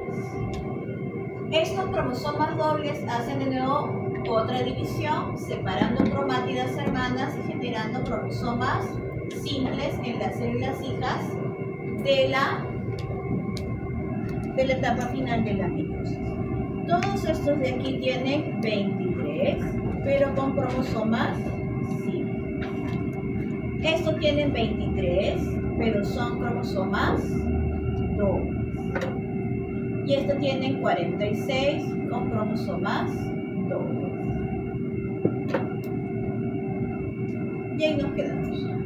Estos cromosomas dobles hacen de nuevo otra división, separando cromátidas hermanas y generando cromosomas simples en las células hijas de la etapa final de la meiosis. Todos estos de aquí tienen 23, pero con cromosomas simples. Estos tienen 23, pero son cromosomas dobles. Y estos tienen 46 con cromosomas dobles. Y ahí nos quedamos.